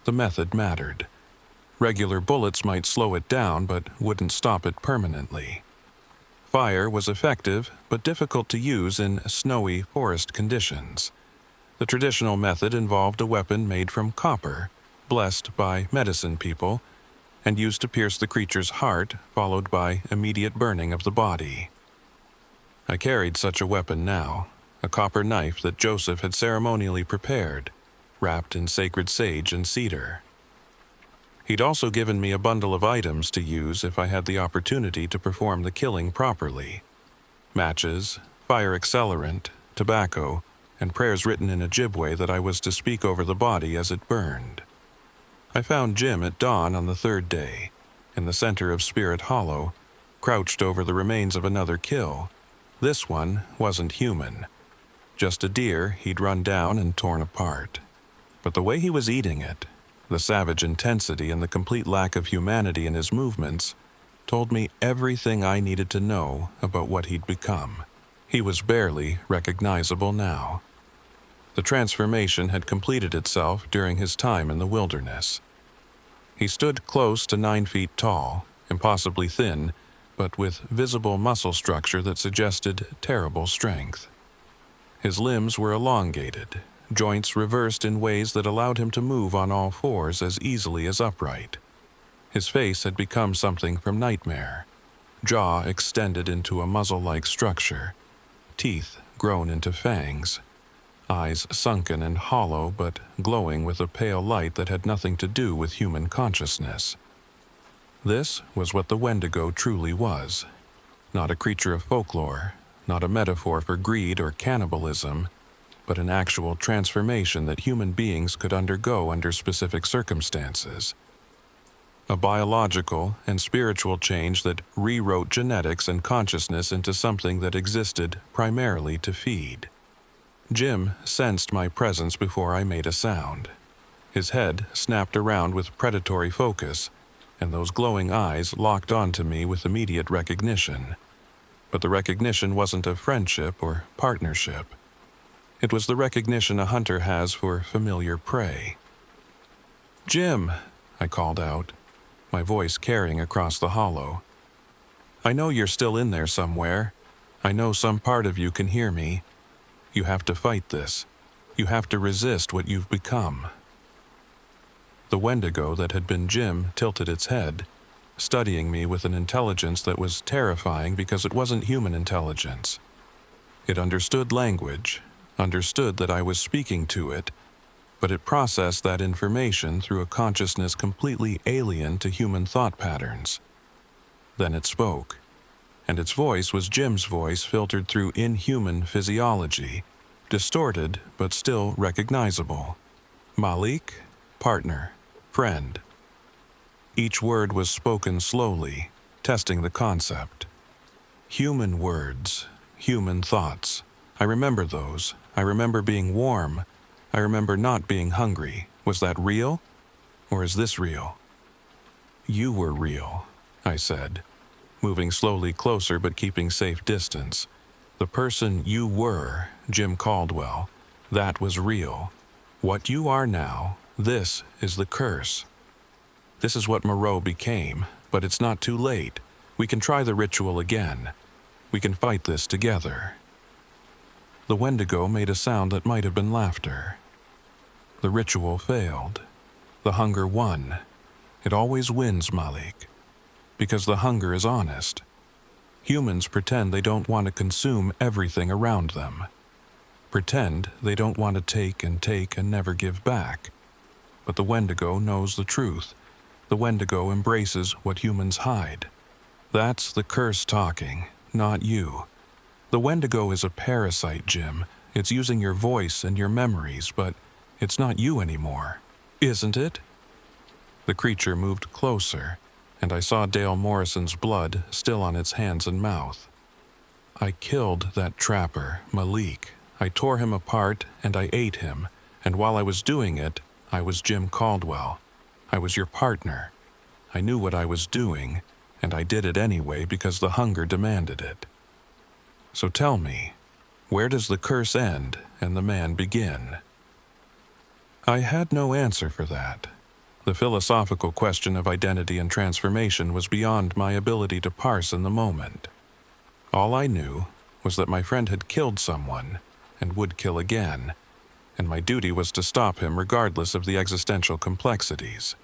the method mattered. Regular bullets might slow it down but wouldn't stop it permanently. Fire was effective but difficult to use in snowy forest conditions. The traditional method involved a weapon made from copper, blessed by medicine people, and used to pierce the creature's heart, followed by immediate burning of the body. I carried such a weapon now, a copper knife that Joseph had ceremonially prepared, wrapped in sacred sage and cedar. He'd also given me a bundle of items to use if I had the opportunity to perform the killing properly. Matches, fire accelerant, tobacco, and prayers written in Ojibwe that I was to speak over the body as it burned. I found Jim at dawn on the third day, in the center of Spirit Hollow, crouched over the remains of another kill. This one wasn't human. Just a deer he'd run down and torn apart. But the way he was eating it, the savage intensity and the complete lack of humanity in his movements, told me everything I needed to know about what he'd become. He was barely recognizable now. The transformation had completed itself during his time in the wilderness. He stood close to 9 feet tall, impossibly thin, but with visible muscle structure that suggested terrible strength. His limbs were elongated, joints reversed in ways that allowed him to move on all fours as easily as upright. His face had become something from nightmare, jaw extended into a muzzle-like structure, teeth grown into fangs, eyes sunken and hollow but glowing with a pale light that had nothing to do with human consciousness. This was what the Wendigo truly was. Not a creature of folklore, not a metaphor for greed or cannibalism, but an actual transformation that human beings could undergo under specific circumstances. A biological and spiritual change that rewrote genetics and consciousness into something that existed primarily to feed. Jim sensed my presence before I made a sound. His head snapped around with predatory focus, and those glowing eyes locked onto me with immediate recognition. But the recognition wasn't of friendship or partnership. It was the recognition a hunter has for familiar prey. "Jim," I called out, my voice carrying across the hollow. "I know you're still in there somewhere. I know some part of you can hear me. You have to fight this. You have to resist what you've become." The Wendigo that had been Jim tilted its head, studying me with an intelligence that was terrifying because it wasn't human intelligence. It understood language, understood that I was speaking to it, but it processed that information through a consciousness completely alien to human thought patterns. Then it spoke, and its voice was Jim's voice filtered through inhuman physiology, distorted but still recognizable. "Malik, partner, friend." Each word was spoken slowly, testing the concept. Human words, human thoughts. I remember those. I remember being warm. I remember not being hungry. Was that real? Or is this real? "You were real," I said, moving slowly closer but keeping safe distance. "The person you were, Jim Caldwell, that was real. What you are now, this is the curse. This is what Moreau became, but it's not too late. We can try the ritual again. We can fight this together." The Wendigo made a sound that might have been laughter. The ritual failed. The hunger won. It always wins, Malik. Because the hunger is honest. Humans pretend they don't want to consume everything around them. Pretend they don't want to take and never give back. But the Wendigo knows the truth. The Wendigo embraces what humans hide. That's the curse talking, not you. The Wendigo is a parasite, Jim. It's using your voice and your memories, but it's not you anymore. Isn't it? The creature moved closer, and I saw Dale Morrison's blood still on its hands and mouth. "I killed that trapper, Malik. I tore him apart and I ate him, and while I was doing it, I was Jim Caldwell. I was your partner. I knew what I was doing, and I did it anyway because the hunger demanded it. So tell me, where does the curse end and the man begin?" I had no answer for that. The philosophical question of identity and transformation was beyond my ability to parse in the moment. All I knew was that my friend had killed someone and would kill again, and my duty was to stop him regardless of the existential complexities.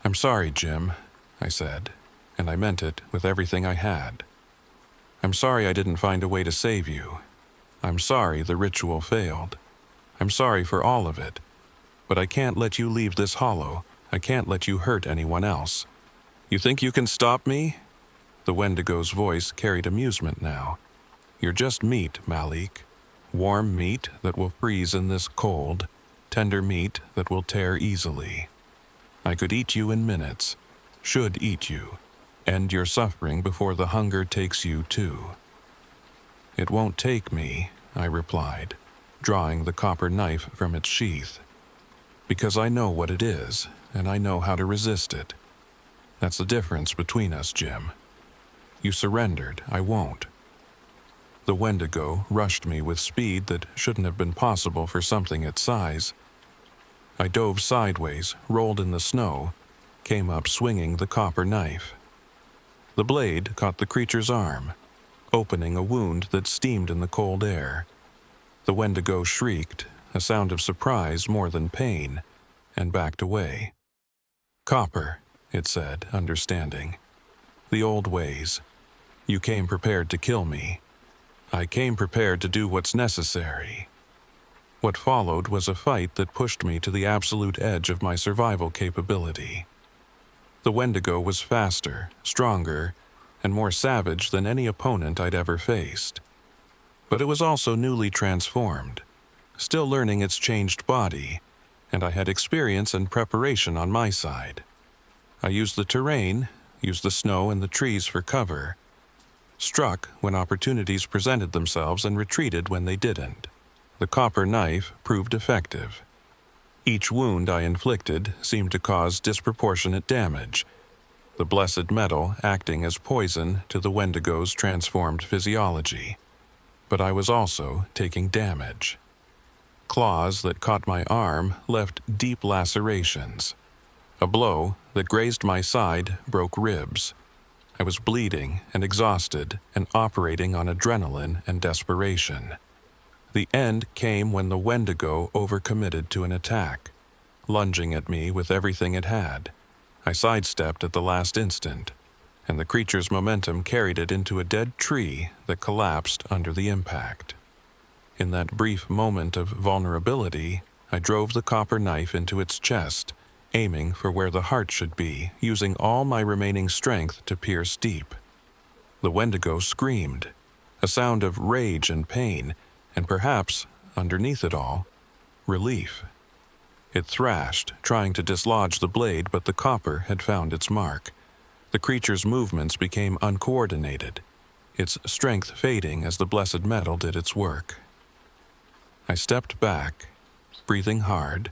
"I'm sorry, Jim," I said, and I meant it with everything I had. "I'm sorry I didn't find a way to save you. I'm sorry the ritual failed. I'm sorry for all of it. But I can't let you leave this hollow. I can't let you hurt anyone else. You think you can stop me?" The Wendigo's voice carried amusement now. "You're just meat, Malik. Warm meat that will freeze in this cold, tender meat that will tear easily. I could eat you in minutes, should eat you, end your suffering before the hunger takes you too." "It won't take me," I replied, drawing the copper knife from its sheath. "Because I know what it is, and I know how to resist it. That's the difference between us, Jim. You surrendered, I won't." The Wendigo rushed me with speed that shouldn't have been possible for something its size. I dove sideways, rolled in the snow, came up swinging the copper knife. The blade caught the creature's arm, opening a wound that steamed in the cold air. The Wendigo shrieked, a sound of surprise more than pain, and backed away. "Copper," it said, understanding. "The old ways. You came prepared to kill me. I came prepared to do what's necessary." What followed was a fight that pushed me to the absolute edge of my survival capability. The Wendigo was faster, stronger, and more savage than any opponent I'd ever faced. But it was also newly transformed, still learning its changed body, and I had experience and preparation on my side. I used the terrain, used the snow and the trees for cover, struck when opportunities presented themselves and retreated when they didn't. The copper knife proved effective. Each wound I inflicted seemed to cause disproportionate damage, the blessed metal acting as poison to the Wendigo's transformed physiology. But I was also taking damage. Claws that caught my arm left deep lacerations. A blow that grazed my side broke ribs. I was bleeding and exhausted and operating on adrenaline and desperation. The end came when the Wendigo overcommitted to an attack, lunging at me with everything it had. I sidestepped at the last instant, and the creature's momentum carried it into a dead tree that collapsed under the impact. In that brief moment of vulnerability, I drove the copper knife into its chest, aiming for where the heart should be, using all my remaining strength to pierce deep. The Wendigo screamed, a sound of rage and pain, and perhaps, underneath it all, relief. It thrashed, trying to dislodge the blade, but the copper had found its mark. The creature's movements became uncoordinated, its strength fading as the blessed metal did its work. I stepped back, breathing hard,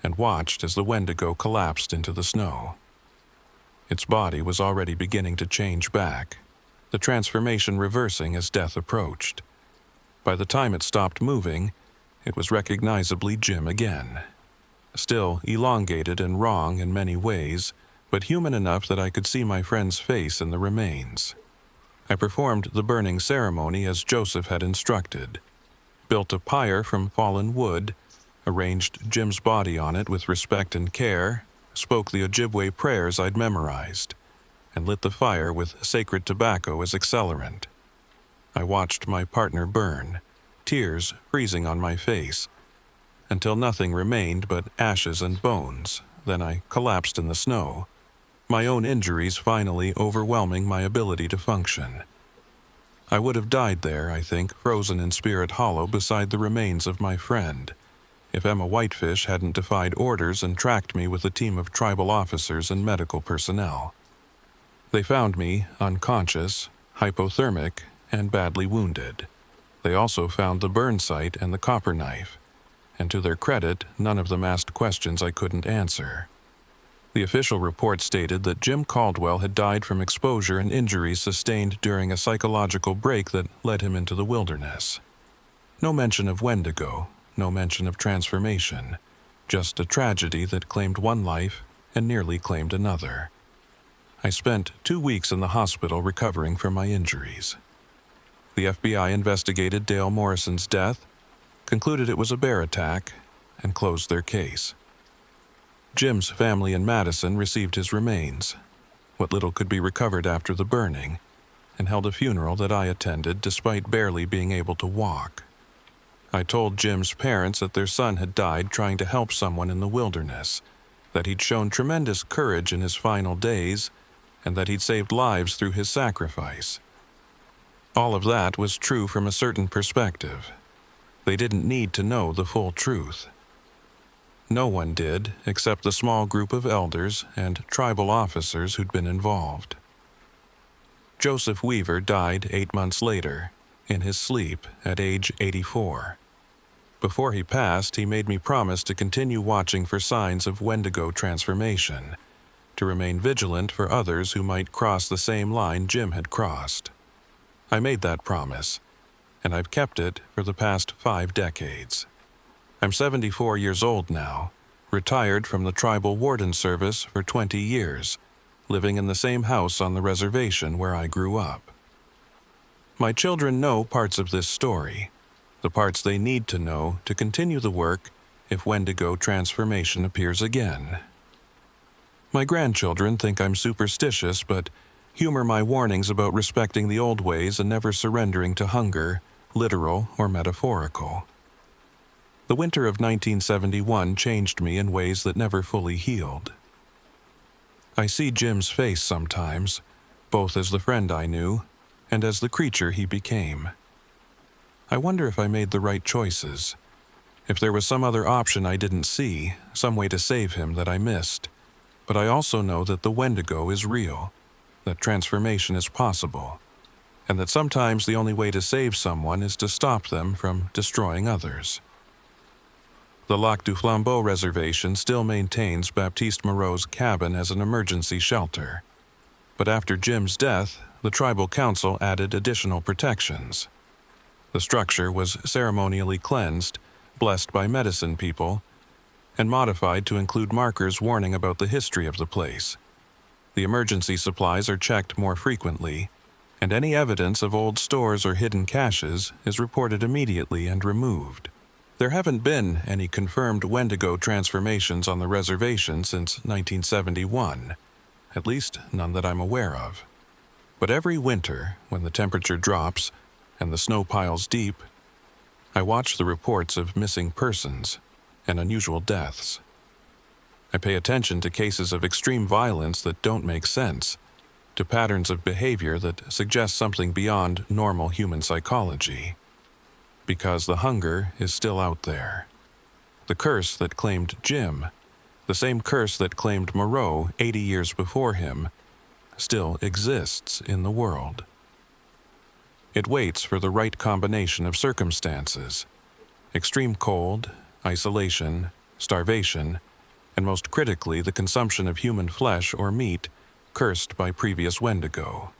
and watched as the Wendigo collapsed into the snow. Its body was already beginning to change back, the transformation reversing as death approached. By the time it stopped moving, it was recognizably Jim again. Still elongated and wrong in many ways, but human enough that I could see my friend's face in the remains. I performed the burning ceremony as Joseph had instructed, built a pyre from fallen wood, arranged Jim's body on it with respect and care, spoke the Ojibwe prayers I'd memorized, and lit the fire with sacred tobacco as accelerant. I watched my partner burn, tears freezing on my face, until nothing remained but ashes and bones. Then I collapsed in the snow, my own injuries finally overwhelming my ability to function. I would have died there, I think, frozen in Spirit Hollow beside the remains of my friend, if Emma Whitefish hadn't defied orders and tracked me with a team of tribal officers and medical personnel. They found me unconscious, hypothermic, and badly wounded. They also found the burn site and the copper knife, and to their credit, none of them asked questions I couldn't answer. The official report stated that Jim Caldwell had died from exposure and injuries sustained during a psychological break that led him into the wilderness. No mention of Wendigo, no mention of transformation, just a tragedy that claimed one life and nearly claimed another. I spent 2 weeks in the hospital recovering from my injuries. The FBI investigated Dale Morrison's death, concluded it was a bear attack, and closed their case. Jim's family in Madison received his remains, what little could be recovered after the burning, and held a funeral that I attended despite barely being able to walk. I told Jim's parents that their son had died trying to help someone in the wilderness, that he'd shown tremendous courage in his final days, and that he'd saved lives through his sacrifice. All of that was true from a certain perspective. They didn't need to know the full truth. No one did, except the small group of elders and tribal officers who'd been involved. Joseph Weaver died 8 months later, in his sleep at age 84. Before he passed, he made me promise to continue watching for signs of Wendigo transformation, to remain vigilant for others who might cross the same line Jim had crossed. I made that promise, and I've kept it for the past 5 decades. I'm 74 years old now, retired from the tribal warden service for 20 years, living in the same house on the reservation where I grew up. My children know parts of this story, the parts they need to know to continue the work if Wendigo transformation appears again. My grandchildren think I'm superstitious, but humor my warnings about respecting the old ways and never surrendering to hunger, literal or metaphorical. The winter of 1971 changed me in ways that never fully healed. I see Jim's face sometimes, both as the friend I knew and as the creature he became. I wonder if I made the right choices, if there was some other option I didn't see, some way to save him that I missed. But I also know that the Wendigo is real, that transformation is possible, and that sometimes the only way to save someone is to stop them from destroying others. The Lac du Flambeau Reservation still maintains Baptiste Moreau's cabin as an emergency shelter. But after Jim's death, the tribal council added additional protections. The structure was ceremonially cleansed, blessed by medicine people, and modified to include markers warning about the history of the place. The emergency supplies are checked more frequently, and any evidence of old stores or hidden caches is reported immediately and removed. There haven't been any confirmed Wendigo transformations on the reservation since 1971, at least none that I'm aware of. But every winter, when the temperature drops and the snow piles deep, I watch the reports of missing persons and unusual deaths. I pay attention to cases of extreme violence that don't make sense, to patterns of behavior that suggest something beyond normal human psychology. Because the hunger is still out there. The curse that claimed Jim, the same curse that claimed Moreau 80 years before him, still exists in the world. It waits for the right combination of circumstances: extreme cold, isolation, starvation, and most critically the consumption of human flesh or meat cursed by previous Wendigo.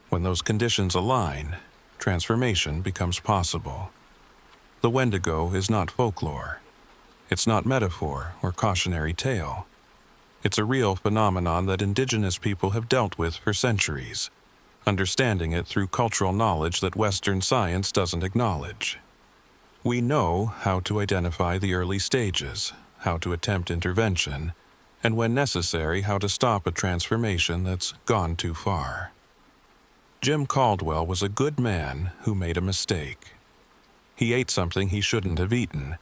When those conditions align, transformation becomes possible. The Wendigo is not folklore. It's not metaphor or cautionary tale. It's a real phenomenon that indigenous people have dealt with for centuries, understanding it through cultural knowledge that Western science doesn't acknowledge. We know how to identify the early stages, how to attempt intervention, and when necessary, how to stop a transformation that's gone too far. Jim Caldwell was a good man who made a mistake. He ate something he shouldn't have eaten,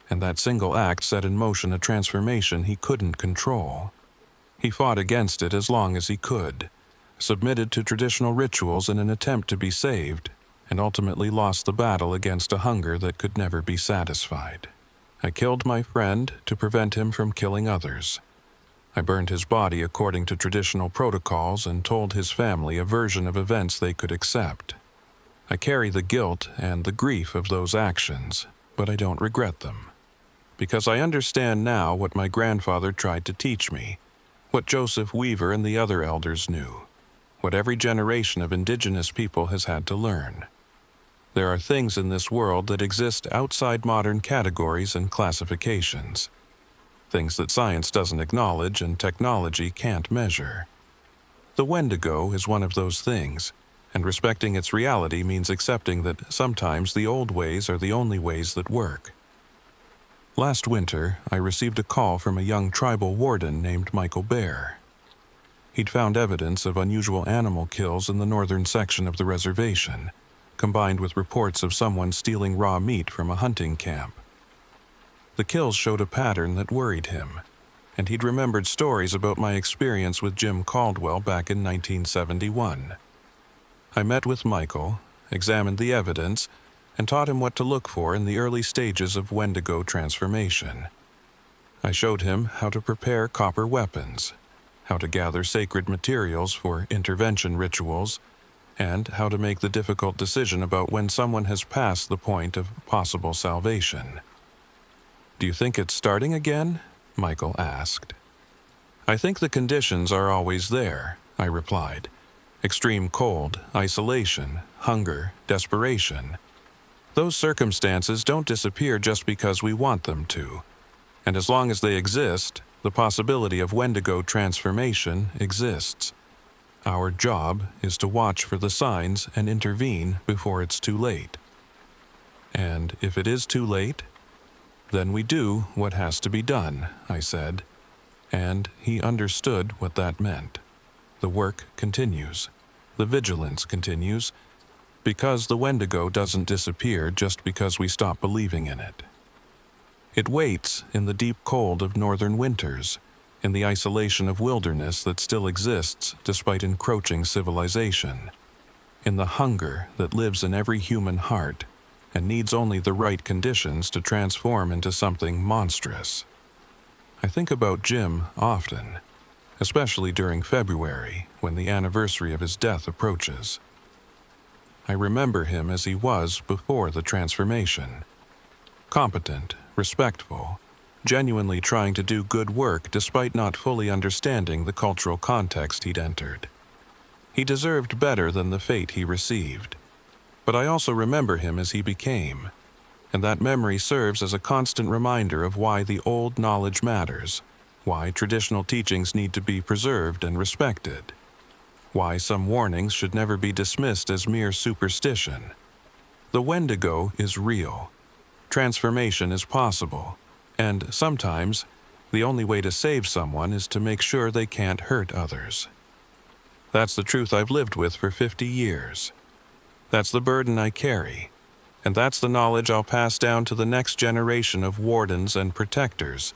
and that single act set in motion a transformation he couldn't control. He fought against it as long as he could, submitted to traditional rituals in an attempt to be saved, and ultimately lost the battle against a hunger that could never be satisfied. I killed my friend to prevent him from killing others. I burned his body according to traditional protocols and told his family a version of events they could accept. I carry the guilt and the grief of those actions, but I don't regret them. Because I understand now what my grandfather tried to teach me, what Joseph Weaver and the other elders knew, what every generation of indigenous people has had to learn. There are things in this world that exist outside modern categories and classifications. Things that science doesn't acknowledge and technology can't measure. The Wendigo is one of those things, and respecting its reality means accepting that sometimes the old ways are the only ways that work. Last winter, I received a call from a young tribal warden named Michael Bear. He'd found evidence of unusual animal kills in the northern section of the reservation, combined with reports of someone stealing raw meat from a hunting camp. The kills showed a pattern that worried him, and he'd remembered stories about my experience with Jim Caldwell back in 1971. I met with Michael, examined the evidence, and taught him what to look for in the early stages of Wendigo transformation. I showed him how to prepare copper weapons, how to gather sacred materials for intervention rituals, and how to make the difficult decision about when someone has passed the point of possible salvation. "Do you think it's starting again?" Michael asked. "I think the conditions are always there," I replied. "Extreme cold, isolation, hunger, desperation. Those circumstances don't disappear just because we want them to. And as long as they exist, the possibility of Wendigo transformation exists. Our job is to watch for the signs and intervene before it's too late. And if it is too late, then we do what has to be done," I said, and he understood what that meant. The work continues. The vigilance continues, because the Wendigo doesn't disappear just because we stop believing in it. It waits in the deep cold of northern winters, in the isolation of wilderness that still exists despite encroaching civilization, in the hunger that lives in every human heart and needs only the right conditions to transform into something monstrous. I think about Jim often, especially during February when the anniversary of his death approaches. I remember him as he was before the transformation. Competent, respectful, genuinely trying to do good work despite not fully understanding the cultural context he'd entered. He deserved better than the fate he received. But I also remember him as he became, and that memory serves as a constant reminder of why the old knowledge matters, why traditional teachings need to be preserved and respected, why some warnings should never be dismissed as mere superstition. The Wendigo is real. Transformation is possible, and sometimes the only way to save someone is to make sure they can't hurt others. That's the truth I've lived with for 50 years. That's the burden I carry, and that's the knowledge I'll pass down to the next generation of wardens and protectors,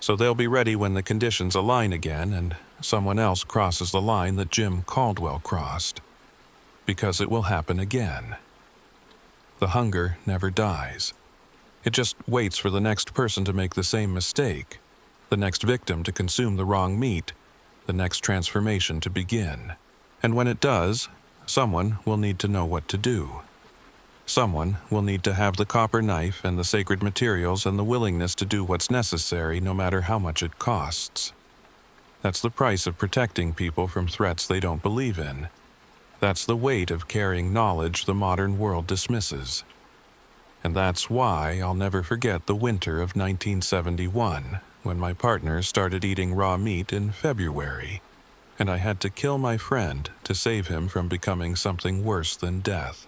so they'll be ready when the conditions align again and someone else crosses the line that Jim Caldwell crossed. Because it will happen again. The hunger never dies. It just waits for the next person to make the same mistake, the next victim to consume the wrong meat, the next transformation to begin. And when it does, someone will need to know what to do. Someone will need to have the copper knife and the sacred materials and the willingness to do what's necessary no matter how much it costs. That's the price of protecting people from threats they don't believe in. That's the weight of carrying knowledge the modern world dismisses. And that's why I'll never forget the winter of 1971, when my partner started eating raw meat in February, and I had to kill my friend to save him from becoming something worse than death.